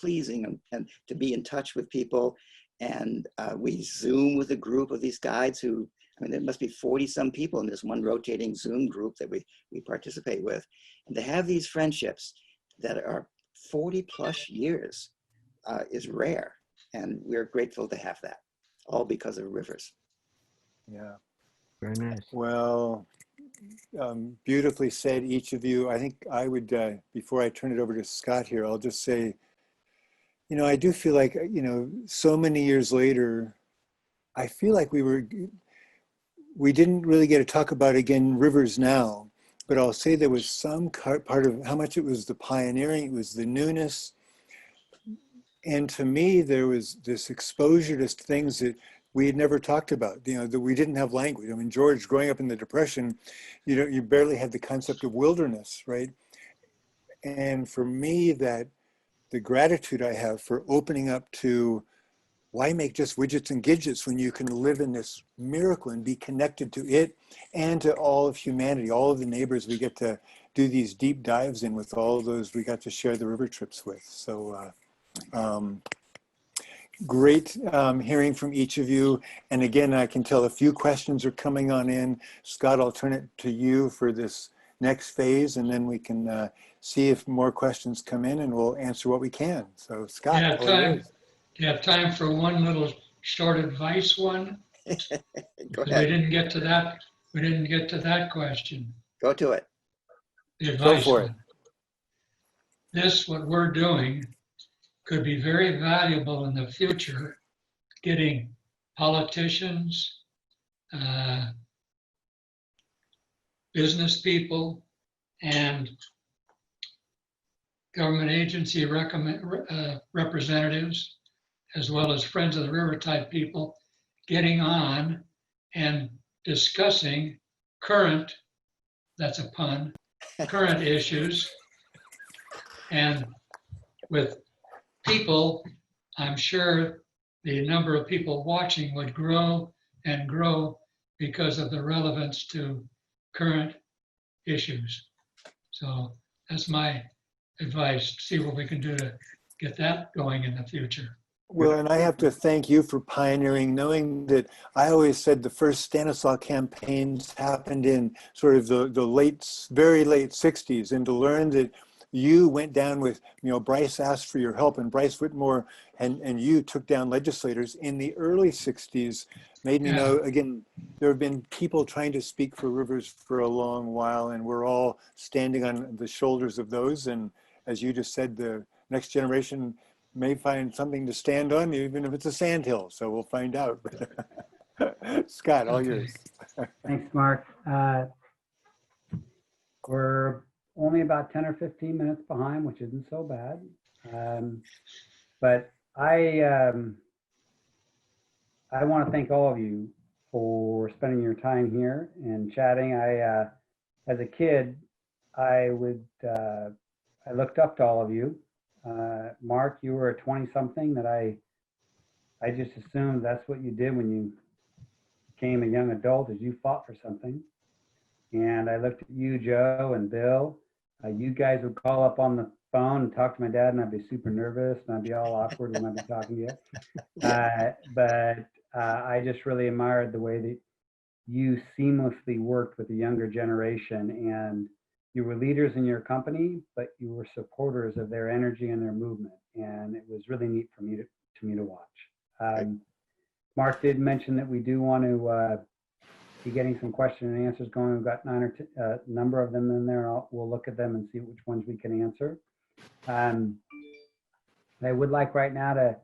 pleasing and to be in touch with people. And we Zoom with a group of these guides who, I mean, there must be 40 some people in this one rotating Zoom group that we participate with. And to have these friendships that are 40 plus years is rare. And we're grateful to have that, all because of rivers. Yeah. Very nice. Well, beautifully said, each of you. I think I would, before I turn it over to Scott here, I'll just say, you know, I do feel like, you know, so many years later, I feel like we didn't really get to talk about, again, rivers now, but I'll say there was some part of how much it was the pioneering, it was the newness. And to me, there was this exposure to things that we had never talked about, you know, that we didn't have language. I mean, George, growing up in the Depression, you know, you barely had the concept of wilderness, right? And for me, that the gratitude I have for opening up to, why make just widgets and gidgets when you can live in this miracle and be connected to it and to all of humanity, all of the neighbors we get to do these deep dives in with, all of those we got to share the river trips with. So great hearing from each of you. And again, I can tell a few questions are coming on in. Scott, I'll turn it to you for this next phase, and then we can see if more questions come in and we'll answer what we can. So Scott, Yeah, all yours. Do you have time for one little short advice one? Go We ahead, didn't get to that. We didn't get to that question. go to it. The Go advice for it. one. This, what we're doing, could be very valuable in the future, getting politicians, business people, and government agency representatives, as well as Friends of the River type people, getting on and discussing current, that's a pun, current issues. And with people, I'm sure the number of people watching would grow and grow because of the relevance to current issues. So that's my advice. See what we can do to get that going in the future. Well, and I have to thank you for pioneering, knowing that I always said the first Stanislaw campaigns happened in sort of the very late 60s, and to learn that you went down with, you know, Bryce asked for your help, and Bryce Whitmore and you took down legislators in the early 60s made me know, again, there have been people trying to speak for rivers for a long while, and we're all standing on the shoulders of those. And as you just said, the next generation may find something to stand on, even if it's a sandhill. So we'll find out. Scott, all yours. Thanks, Mark. We're only about 10 or 15 minutes behind, which isn't so bad. But I want to thank all of you for spending your time here and chatting. As a kid, I looked up to all of you. Mark, you were a 20-something that I just assumed that's what you did when you became a young adult, is you fought for something. And I looked at you, Joe and Bill. You guys would call up on the phone and talk to my dad, and I'd be super nervous and I'd be all awkward when I'd be talking to you. But I just really admired the way that you seamlessly worked with the younger generation, and you were leaders in your company, but you were supporters of their energy and their movement. And it was really neat for me to watch. Mark did mention that we do want to be getting some question and answers going. We've got number of them in there. We'll look at them and see which ones we can answer. I would like right now to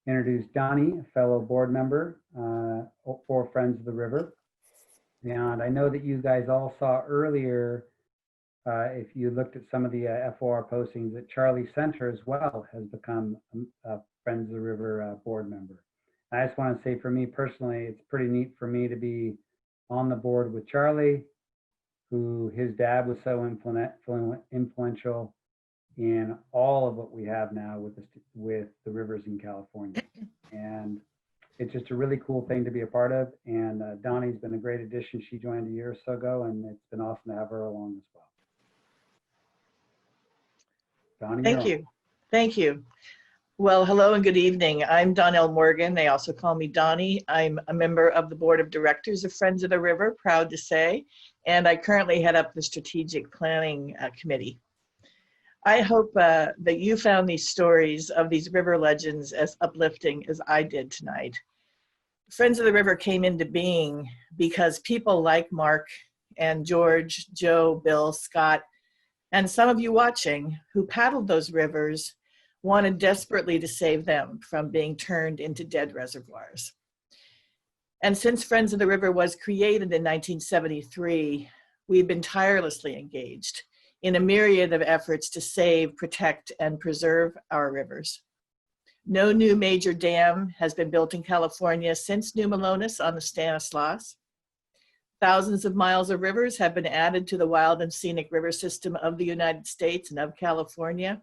introduce Donnie, a fellow board member for Friends of the River. And I know that you guys all saw earlier, if you looked at some of the FOR postings, that Charlie Center as well has become a Friends of the River board member. I just want to say, for me personally, it's pretty neat for me to be on the board with Charlie, who his dad was so influential in all of what we have now with the rivers in California. And it's just a really cool thing to be a part of. And Donnie's been a great addition. She joined a year or so ago, and it's been awesome to have her along as well. Donnie, Thank you. Thank you. Well, hello and good evening. I'm Donnell Morgan. They also call me Donnie. I'm a member of the board of directors of Friends of the River, proud to say, and I currently head up the strategic planning committee. I hope that you found these stories of these river legends as uplifting as I did tonight. Friends of the River came into being because people like Mark and George, Joe, Bill, Scott, and some of you watching who paddled those rivers wanted desperately to save them from being turned into dead reservoirs. And since Friends of the River was created in 1973, we've been tirelessly engaged in a myriad of efforts to save, protect, and preserve our rivers. No new major dam has been built in California since New Melones on the Stanislaus. Thousands of miles of rivers have been added to the wild and scenic river system of the United States and of California.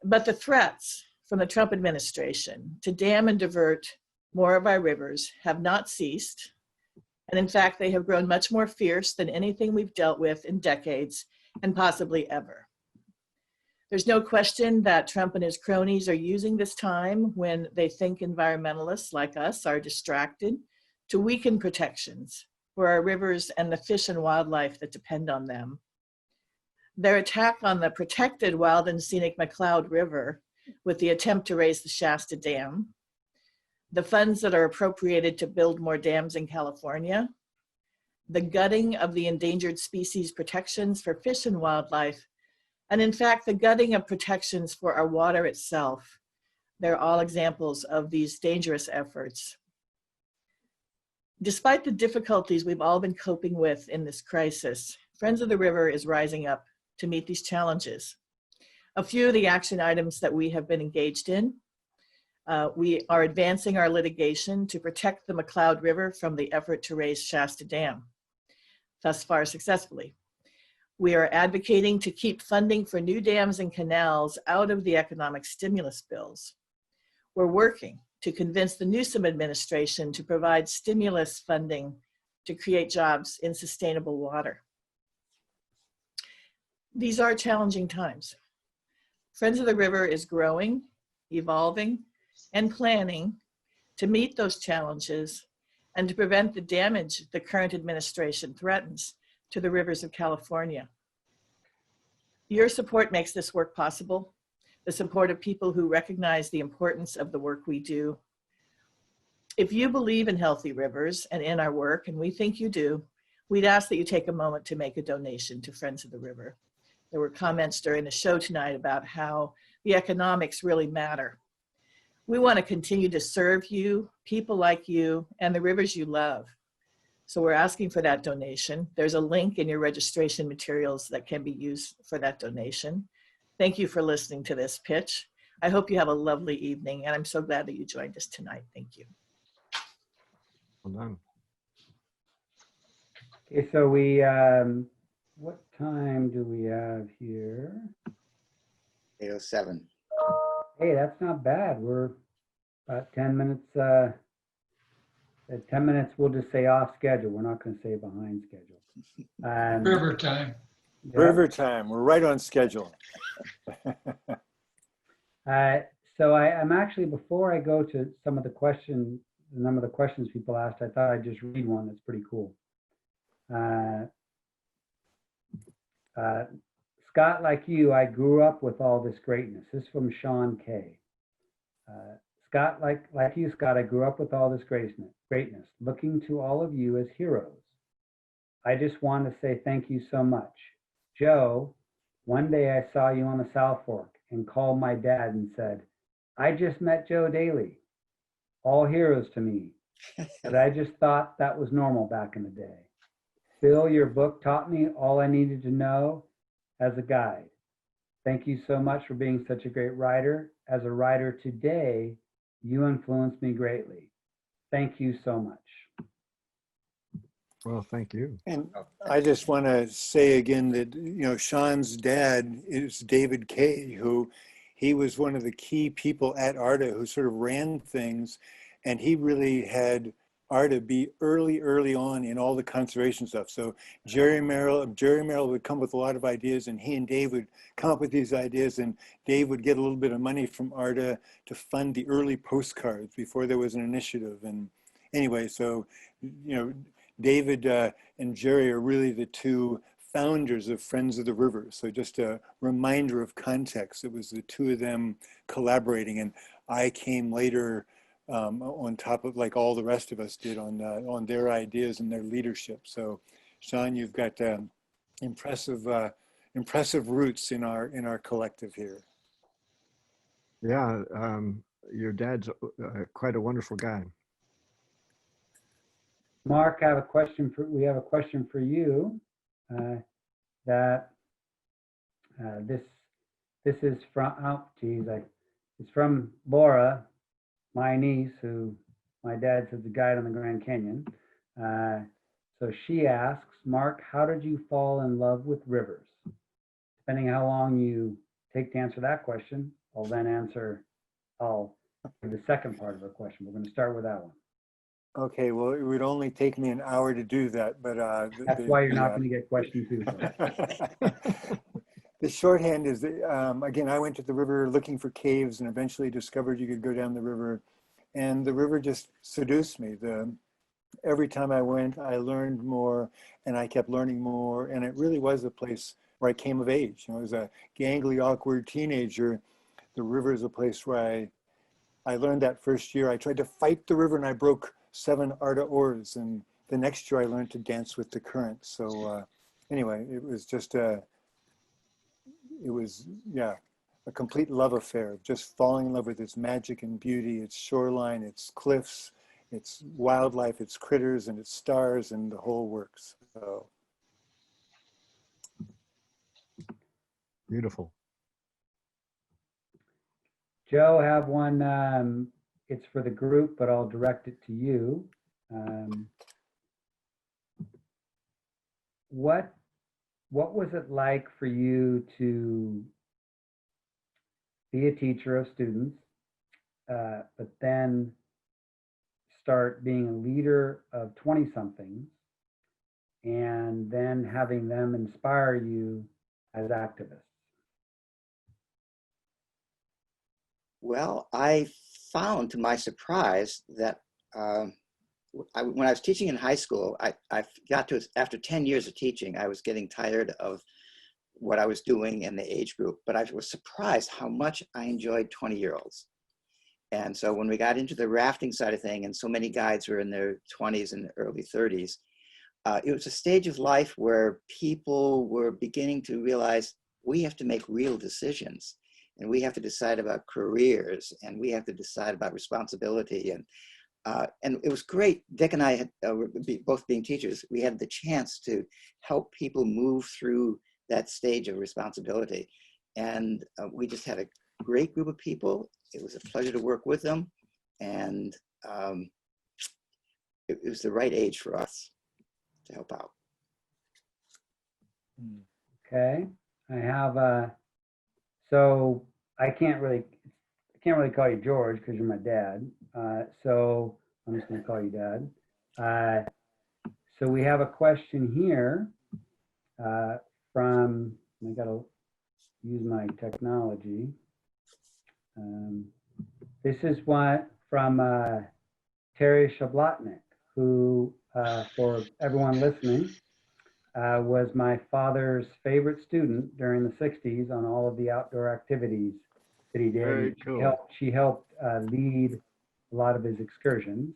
But the threats from the Trump administration to dam and divert more of our rivers have not ceased. And in fact, they have grown much more fierce than anything we've dealt with in decades and possibly ever. There's no question that Trump and his cronies are using this time when they think environmentalists like us are distracted to weaken protections for our rivers and the fish and wildlife that depend on them. Their attack on the protected wild and scenic McCloud River with the attempt to raise the Shasta Dam, the funds that are appropriated to build more dams in California, the gutting of the endangered species protections for fish and wildlife, and in fact, the gutting of protections for our water itself. They're all examples of these dangerous efforts. Despite the difficulties we've all been coping with in this crisis, Friends of the River is rising up to meet these challenges. A few of the action items that we have been engaged in. We are advancing our litigation to protect the McCloud River from the effort to raise Shasta Dam, thus far successfully. We are advocating to keep funding for new dams and canals out of the economic stimulus bills. We're working to convince the Newsom administration to provide stimulus funding to create jobs in sustainable water. These are challenging times. Friends of the River is growing, evolving, and planning to meet those challenges and to prevent the damage the current administration threatens to the rivers of California. Your support makes this work possible, the support of people who recognize the importance of the work we do. If you believe in healthy rivers and in our work, and we think you do, we'd ask that you take a moment to make a donation to Friends of the River. There were comments during the show tonight about how the economics really matter. We want to continue to serve you, people like you, and the rivers you love. So we're asking for that donation. There's a link in your registration materials that can be used for that donation. Thank you for listening to this pitch. I hope you have a lovely evening, and I'm so glad that you joined us tonight. Thank you. Well done. Okay, so we, what time do we have here? 8:07. Hey, that's not bad. We're about 10 minutes, at 10 minutes, we'll just say off schedule. We're not going to say behind schedule. River time. Yeah. River time. We're right on schedule. So I'm actually, before I go to some of the questions, the number of the questions people asked, I thought I'd just read one that's pretty cool. Scott, like you, I grew up with all this greatness. This is from Sean K. Scott, like you, Scott, I grew up with all this greatness, looking to all of you as heroes. I just want to say thank you so much. Joe, one day I saw you on the South Fork and called my dad and said, I just met Joe Daly. All heroes to me. But I just thought that was normal back in the day. Phil, your book taught me all I needed to know as a guide. Thank you so much for being such a great writer. As a writer today, you influenced me greatly. Thank you so much. Well, thank you. And I just want to say again that, you know, Sean's dad is David Kay, who he was one of the key people at ARDA who sort of ran things. And he really had ARDA be early on in all the conservation stuff. So Jerry Merrill would come with a lot of ideas, and he and Dave would come up with these ideas, and Dave would get a little bit of money from ARDA to fund the early postcards before there was an initiative. And anyway, so, you know, David and Jerry are really the two founders of Friends of the River. So just a reminder of context. It was the two of them collaborating, and I came later on top of, like all the rest of us did, on their ideas and their leadership. So Sean, you've got impressive roots in our collective here. Yeah, your dad's quite a wonderful guy. Mark, we have a question for you. That this is from, it's from Laura, my niece, who my dad says a guide on the Grand Canyon. So she asks, Mark, how did you fall in love with rivers? Depending how long you take to answer that question, I'll give the second part of her question. We're going to start with that one. Okay, well, it would only take me an hour to do that, but That's why you're not going to get question two. The shorthand is, again, I went to the river looking for caves and eventually discovered you could go down the river, and the river just seduced me. Every time I went, I learned more, and I kept learning more, and it really was a place where I came of age. You know, as a gangly, awkward teenager, the river is a place where I learned that first year. I tried to fight the river, and I broke 7 ARDA oars, and the next year I learned to dance with the current. So anyway, it was just a complete love affair of just falling in love with its magic and beauty, its shoreline, its cliffs, its wildlife, its critters, and its stars, and the whole works. So Beautiful. Joe, I have one. It's for the group, but I'll direct it to you. What was it like for you to be a teacher of students, but then start being a leader of 20-somethings, and then having them inspire you as activists? Well, I found to my surprise that when I was teaching in high school, I got to, after 10 years of teaching, I was getting tired of what I was doing in the age group, but I was surprised how much I enjoyed 20-year-olds. And so when we got into the rafting side of thing, and so many guides were in their 20s and early 30s, it was a stage of life where people were beginning to realize we have to make real decisions, and we have to decide about careers, and we have to decide about responsibility. And it was great. Dick and I had, both being teachers, we had the chance to help people move through that stage of responsibility. And we just had a great group of people. It was a pleasure to work with them. And it was the right age for us to help out. Okay, I have so I can't really call you George because you're my dad. So I'm just gonna call you Dad. So we have a question here from, I gotta use my technology. This is one from Terry Shablotnik, who, for everyone listening, was my father's favorite student during the 60s on all of the outdoor activities that he did. Very cool. She helped lead a lot of his excursions.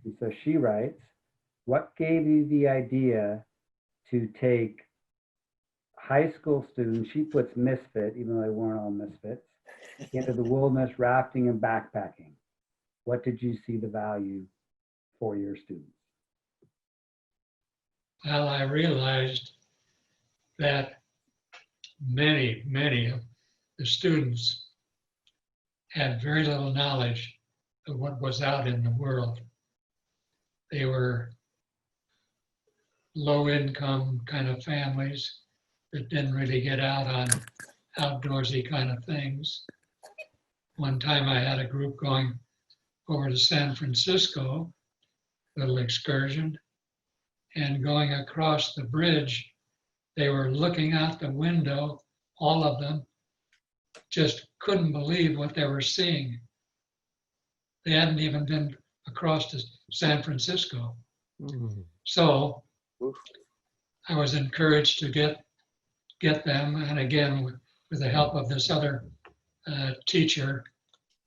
And so she writes, what gave you the idea to take high school students, she puts misfit, even though they weren't all misfits, into the wilderness rafting and backpacking? What did you see the value for your students? Well, I realized that many of the students had very little knowledge of what was out in the world. They were low-income kind of families that didn't really get out on outdoorsy kind of things. One time I had a group going over to San Francisco, little excursion, and going across the bridge, they were looking out the window, all of them, just couldn't believe what they were seeing. They hadn't even been across to San Francisco. Mm. So Oof. I was encouraged to get them, and again, with the help of this other teacher,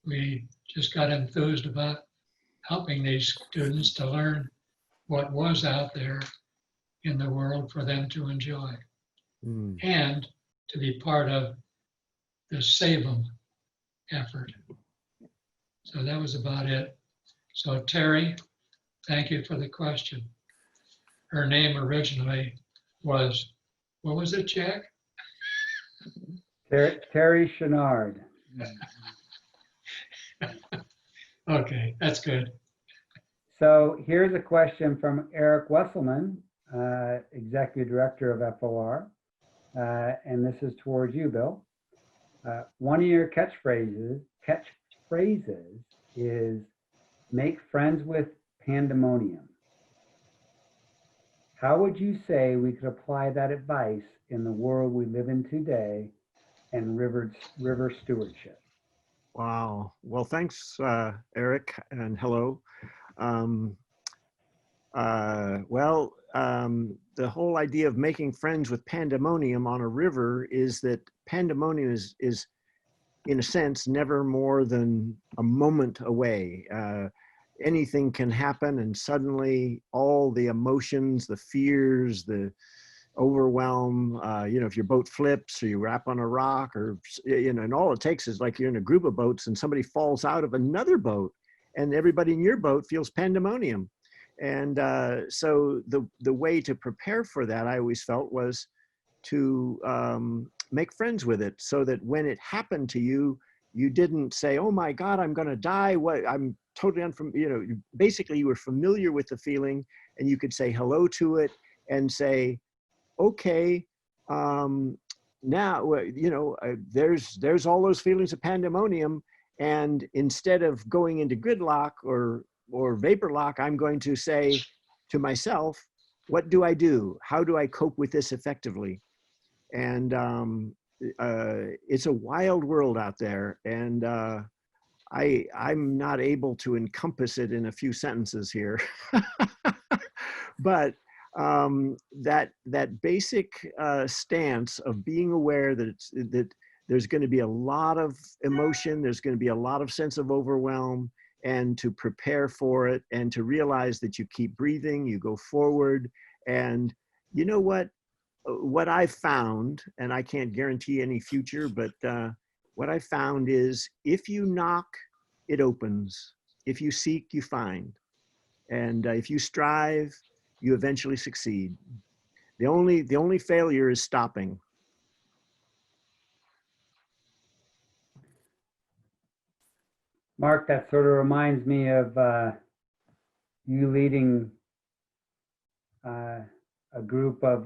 we just got enthused about helping these students to learn what was out there in the world for them to enjoy Mm. and to be part of the Save 'em effort. So that was about it. So Terry, thank you for the question. Her name originally was, what was it, Jack? Terry Chenard. Okay, that's good. So here's a question from Eric Wesselman, Executive Director of FOR. And this is towards you, Bill. One of your catchphrases is make friends with pandemonium. How would you say we could apply that advice in the world we live in today and river stewardship? Wow. Well, thanks, Eric, and hello. The whole idea of making friends with pandemonium on a river is that pandemonium is in a sense, never more than a moment away. Anything can happen, and suddenly all the emotions, the fears, the overwhelm, if your boat flips or you wrap on a rock, or, and all it takes is like you're in a group of boats and somebody falls out of another boat and everybody in your boat feels pandemonium. And so the way to prepare for that, I always felt, was to make friends with it, so that when it happened to you, you didn't say, oh my God, I'm going to die. What? I'm totally unfamiliar. Basically you were familiar with the feeling, and you could say hello to it and say, okay, now, there's all those feelings of pandemonium. And instead of going into gridlock or vapor lock, I'm going to say to myself, what do I do? How do I cope with this effectively? And it's a wild world out there, and I'm not able to encompass it in a few sentences here. But that basic stance of being aware that there's going to be a lot of emotion, there's going to be a lot of sense of overwhelm, and to prepare for it, and to realize that you keep breathing, you go forward. And you know what I found, and I can't guarantee any future, but what I found is, if you knock, it opens. If you seek, you find. And if you strive, you eventually succeed. The only failure is stopping. Mark, that sort of reminds me of you leading a group of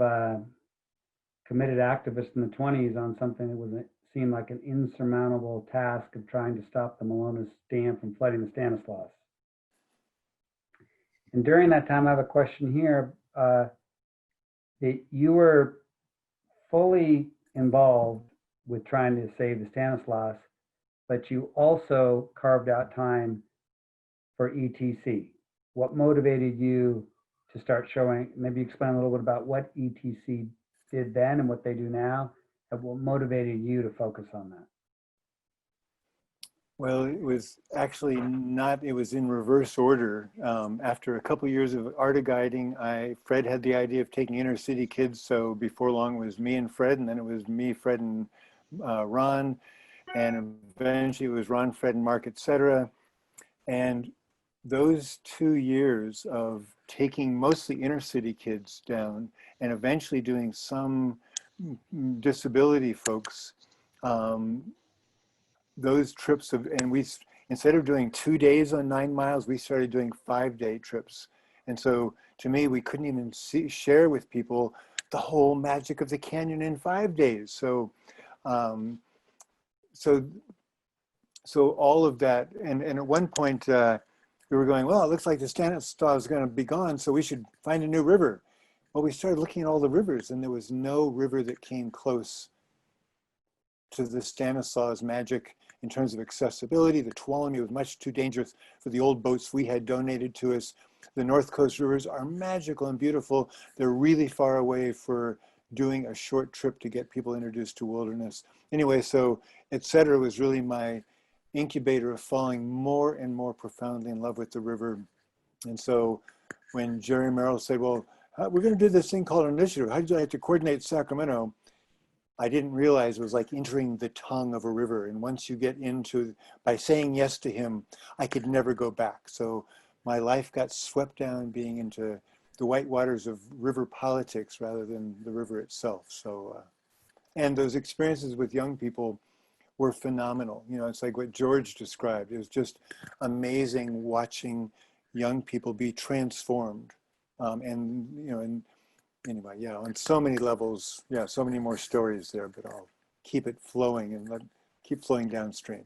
committed activists in the 20s on something that seemed like an insurmountable task of trying to stop the Malonas Dam from flooding the Stanislaus. And during that time, I have a question here. You were fully involved with trying to save the Stanislaus, but you also carved out time for ETC. What motivated you to start showing? Maybe explain a little bit about what ETC did then and what they do now, and what motivated you to focus on that. Well, it was actually not, it was in reverse order. After a couple of years of ARTA guiding, Fred had the idea of taking inner city kids. So before long it was me and Fred, and then it was me, Fred, and Ron. And eventually it was Ron, Fred, and Mark, etc. And those 2 years of taking mostly inner city kids down and eventually doing some disability folks, those trips and we, instead of doing 2 days on 9 miles, we started doing 5-day trips. And so to me, we couldn't even share with people the whole magic of the canyon in 5 days. So, so all of that, and at one point we were going, well, it looks like the Stanislaus is going to be gone, so we should find a new river. Well, we started looking at all the rivers, and there was no river that came close to the Stanislaus magic in terms of accessibility. The Tuolumne was much too dangerous for the old boats we had donated to us. The North Coast rivers are magical and beautiful. They're really far away for doing a short trip to get people introduced to wilderness. Anyway, so etc. was really my incubator of falling more and more profoundly in love with the river. And so when Jerry Merrill said, well, we're going to do this thing called an initiative. How do you have to coordinate Sacramento? I didn't realize it was like entering the tongue of a river. And once you get into, by saying yes to him, I could never go back. So my life got swept down being into the whitewaters of river politics rather than the river itself. So, and those experiences with young people were phenomenal. You know, it's like what George described. It was just amazing watching young people be transformed. And, you know, and anyway, yeah, on so many levels, yeah, so many more stories there, but I'll keep it flowing and keep flowing downstream.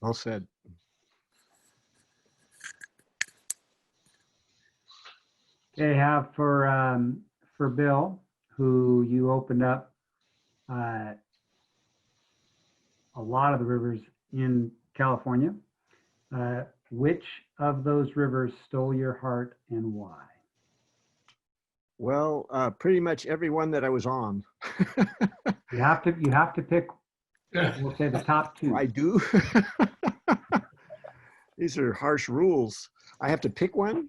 Well said. Okay, I have for Bill, who you opened up a lot of the rivers in California. Which of those rivers stole your heart and why? Well, pretty much every one that I was on. You have to pick, we'll say, the top 2. I do. These are harsh rules. I have to pick one.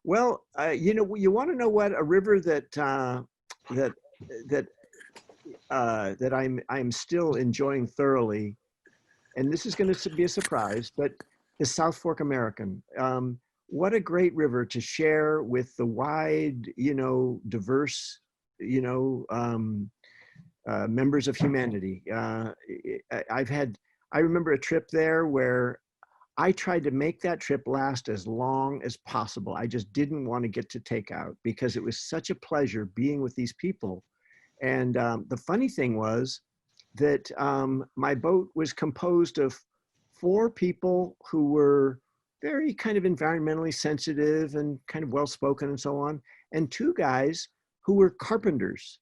Well, you know, you want to know what a river that I'm still enjoying thoroughly, and this is going to be a surprise, but the South Fork American. What a great river to share with the wide, you know, diverse, you know, members of humanity. I remember a trip there where I tried to make that trip last as long as possible. I just didn't want to get to takeout because it was such a pleasure being with these people. And the funny thing was that my boat was composed of 4 people who were very kind of environmentally sensitive and kind of well-spoken and so on, and 2 guys who were carpenters.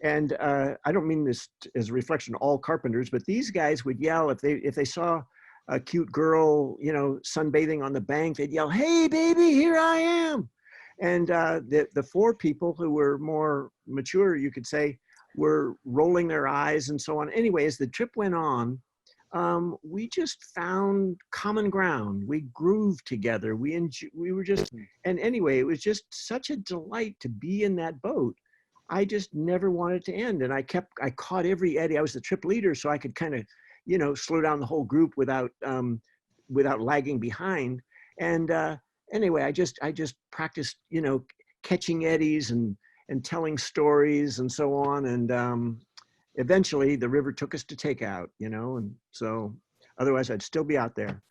And I don't mean this as a reflection of all carpenters, but these guys would yell if they saw a cute girl, you know, sunbathing on the bank, they'd yell, "Hey, baby, here I am." And the 4 people who were more mature, you could say, were rolling their eyes and so on. Anyway, as the trip went on, we just found common ground. We grooved together. We were just, and anyway, it was just such a delight to be in that boat. I just never wanted it to end. And I caught every eddy. I was the trip leader, so I could kind of, you know, slow down the whole group without lagging behind. And anyway, I just practiced, you know, catching eddies and telling stories and so on. And eventually the river took us to takeout, you know, and so otherwise I'd still be out there.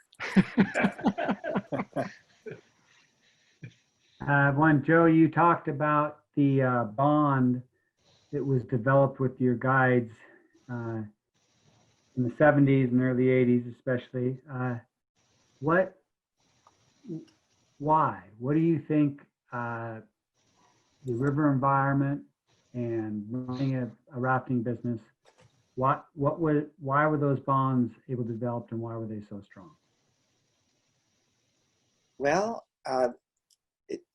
Joe, you talked about the bond that was developed with your guides in the 70s and early 80s, especially. Why? What do you think the river environment and running a rafting business, why were those bonds able to develop and why were they so strong? Well,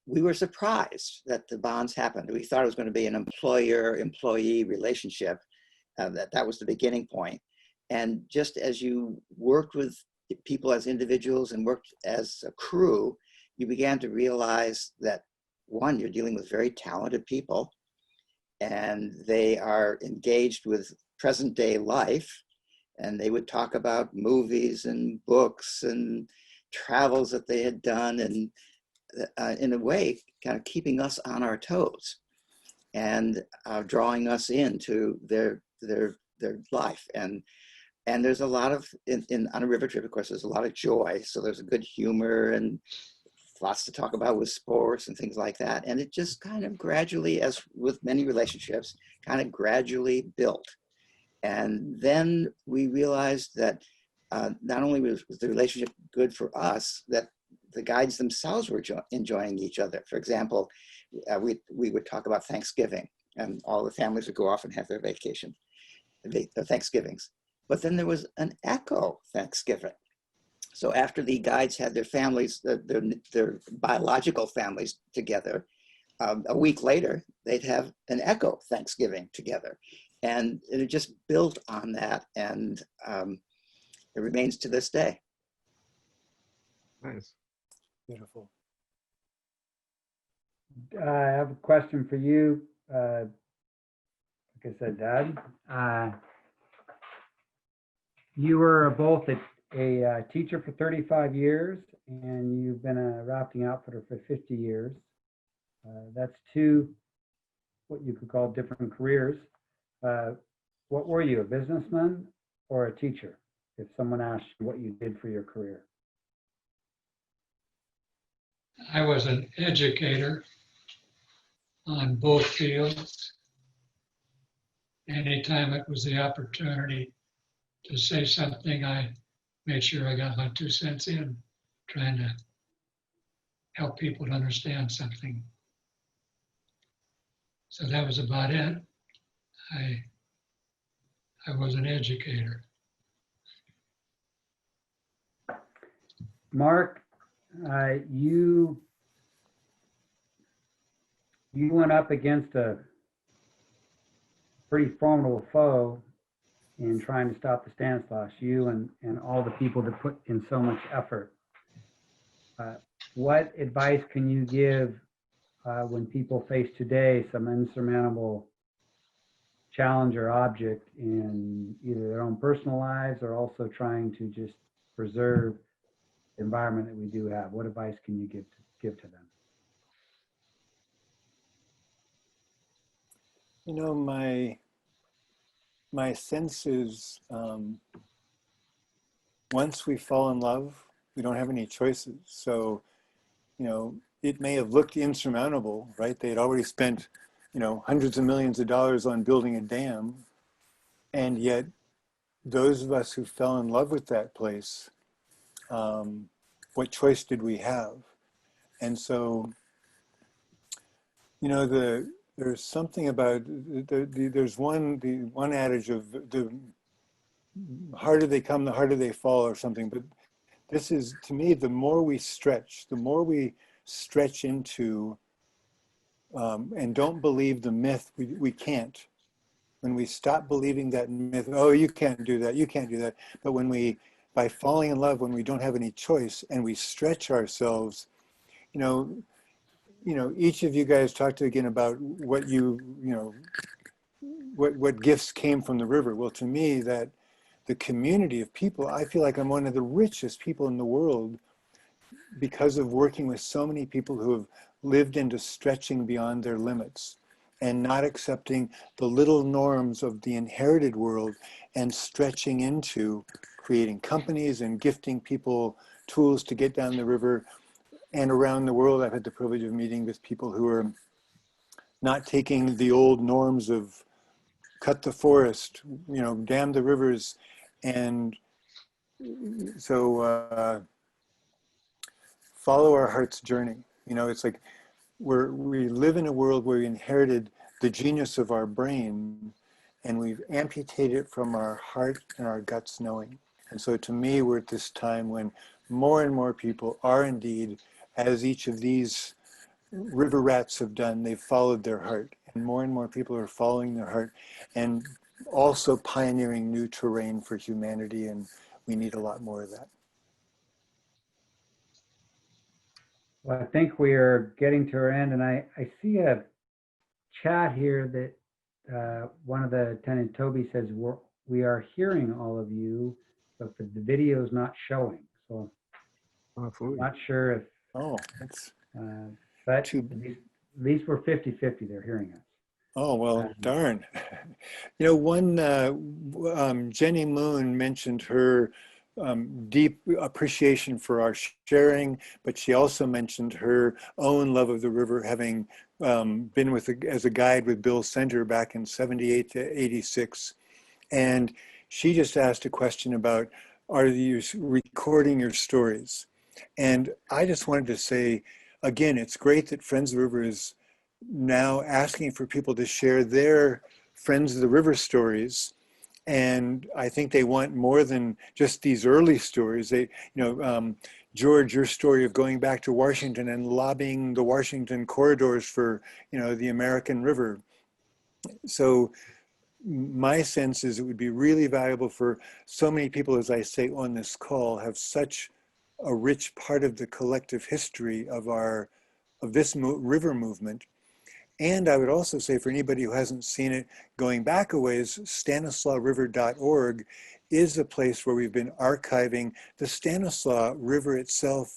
we were surprised that the bonds happened. We thought it was going to be an employer-employee relationship. That was the beginning point. And just as you worked with people as individuals and worked as a crew, you began to realize that, one, you're dealing with very talented people, and they are engaged with present day life, and they would talk about movies and books and travels that they had done, and in a way, kind of keeping us on our toes and drawing us into their life. And there's a lot of, on a river trip, of course, there's a lot of joy. So there's a good humor and lots to talk about with sports and things like that. And it just kind of gradually, as with many relationships, kind of gradually built. And then we realized that not only was the relationship good for us, that the guides themselves were enjoying each other. For example, we would talk about Thanksgiving, and all the families would go off and have their vacation, their Thanksgivings. But then there was an echo Thanksgiving. So after the guides had their families, their biological families together, a week later, they'd have an echo Thanksgiving together. And it just built on that, and it remains to this day. Nice. Beautiful. I have a question for you. Like I said, Dad, you were both a teacher for 35 years, and you've been a rafting outfitter for 50 years. That's two, what you could call different careers. What were you, a businessman or a teacher? If someone asked you what you did for your career. I was an educator on both fields. Anytime it was the opportunity to say something, I made sure I got my 2 cents in, trying to help people to understand something. So that was about it. I was an educator. Mark, you went up against a pretty formidable foe in trying to stop the Stanislaus, you and all the people that put in so much effort. What advice can you give when people face today some insurmountable challenge or object in either their own personal lives or also trying to just preserve the environment that we do have? What advice can you give to them? You know, my sense is once we fall in love, we don't have any choices. So, you know, it may have looked insurmountable, right? They had already spent, you know, hundreds of millions of dollars on building a dam. And yet those of us who fell in love with that place, what choice did we have? And so, you know, there's something about, there's one adage of the harder they come, the harder they fall or something. But this is, to me, the more we stretch into and don't believe the myth, we can't. When we stop believing that myth, oh, you can't do that, you can't do that. But when by falling in love, when we don't have any choice and we stretch ourselves, you know, each of you guys talked again about what what gifts came from the river. Well, to me, that the community of people, I feel like I'm one of the richest people in the world because of working with so many people who have lived into stretching beyond their limits and not accepting the little norms of the inherited world and stretching into creating companies and gifting people tools to get down the river. And around the world, I've had the privilege of meeting with people who are not taking the old norms of cut the forest, dam the rivers. And so follow our heart's journey. It's like we live in a world where we inherited the genius of our brain and we've amputated it from our heart and our guts knowing. And so to me, we're at this time when more and more people are indeed, as each of these river rats have done, they've followed their heart. And more people are following their heart and also pioneering new terrain for humanity. And we need a lot more of that. Well, I think we are getting to our end, and I see a chat here that one of the attendants, Toby, says we are hearing all of you, but the video is not showing. So I'm not sure if. Oh, that's. But at least we're 50-50. They're hearing us. Oh, well, darn. Jenny Moon mentioned her deep appreciation for our sharing, but she also mentioned her own love of the river, having been as a guide with Bill Center back in 78 to 86. And she just asked a question about, are you recording your stories? And I just wanted to say, again, it's great that Friends of the River is now asking for people to share their Friends of the River stories. And I think they want more than just these early stories. George, your story of going back to Washington and lobbying the Washington corridors for, the American River. So my sense is it would be really valuable for so many people, as I say on this call, have such a rich part of the collective history of this river movement. And I would also say for anybody who hasn't seen it, going back a ways, StanislawRiver.org is a place where we've been archiving the Stanislaus River itself,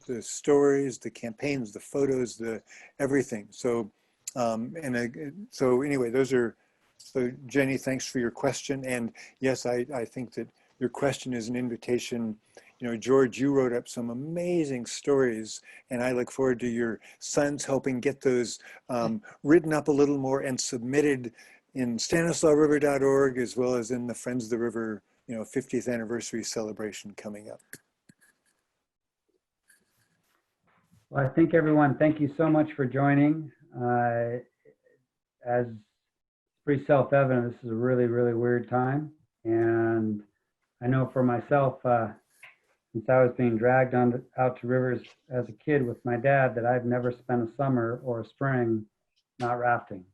the stories, the campaigns, the photos, the everything. So, so anyway, so Jenny, thanks for your question. And yes, I think that your question is an invitation. George, you wrote up some amazing stories, and I look forward to your sons helping get those written up a little more and submitted in StanislawRiver.org, as well as in the Friends of the River, 50th anniversary celebration coming up. Well, I think everyone, thank you so much for joining. As pretty self-evident, this is a really, really weird time. And I know for myself, since I was being dragged out to rivers as a kid with my dad, that I've never spent a summer or a spring not rafting.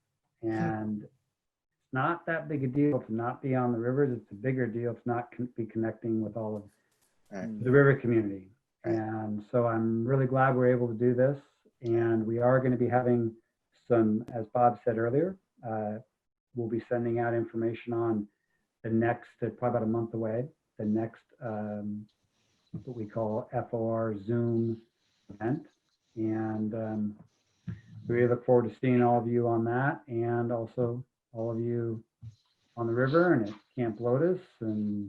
And it's not that big a deal to not be on the rivers. It's a bigger deal to not be connecting with all of the river community. And so I'm really glad we're able to do this. And we are going to be having some, as Bob said earlier, we'll be sending out information on the next, probably about a month away, the next what we call FOR Zoom event. And we look forward to seeing all of you on that, and also all of you on the river and at Camp Lotus and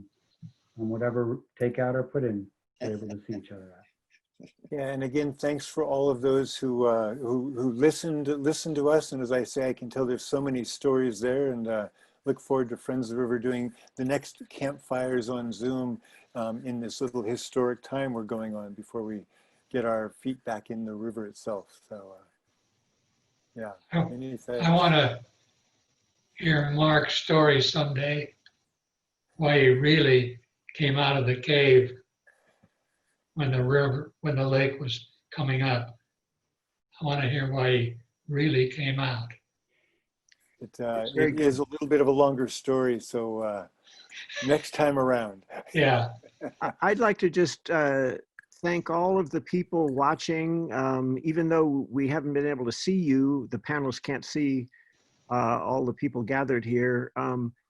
on whatever takeout or put in, we're able to see each other at. Yeah, and again, thanks for all of those who listened to us. And as I say, I can tell there's so many stories there, and look forward to Friends of the River doing the next campfires on Zoom in this little historic time we're going on before we get our feet back in the river itself. So, yeah. I want to hear Mark's story someday, why he really came out of the cave when the lake was coming up. I want to hear why he really came out. It is a little bit of a longer story, so next time around. Yeah. I'd like to just thank all of the people watching. Even though we haven't been able to see you, the panelists can't see all the people gathered here.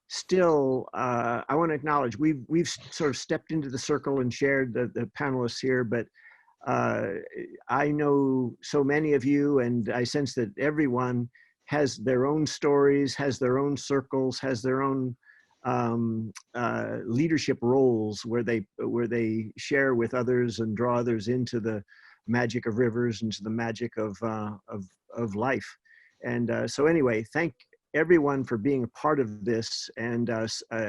Still, I want to acknowledge we've sort of stepped into the circle and shared the panelists here, but I know so many of you, and I sense that everyone has their own stories, has their own circles, has their own leadership roles where they share with others and draw others into the magic of rivers, into the magic of life. And so anyway, thank everyone for being a part of this, and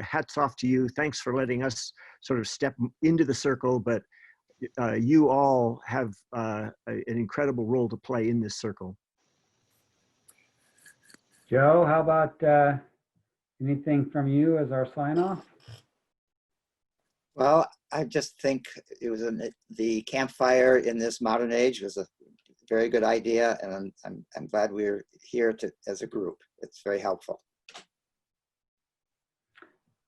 hats off to you. Thanks for letting us sort of step into the circle, but you all have an incredible role to play in this circle. Joe, how about anything from you as our sign off? Well, I just think it was the campfire in this modern age was a very good idea, and I'm glad we're here as a group. It's very helpful.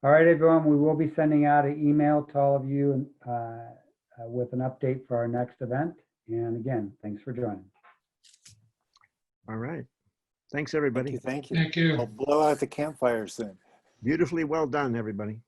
All right, everyone, we will be sending out an email to all of you with an update for our next event. And again, thanks for joining. All right. Thanks, everybody. Thank you. Thank you. I'll blow out the campfire soon. Beautifully well done, everybody.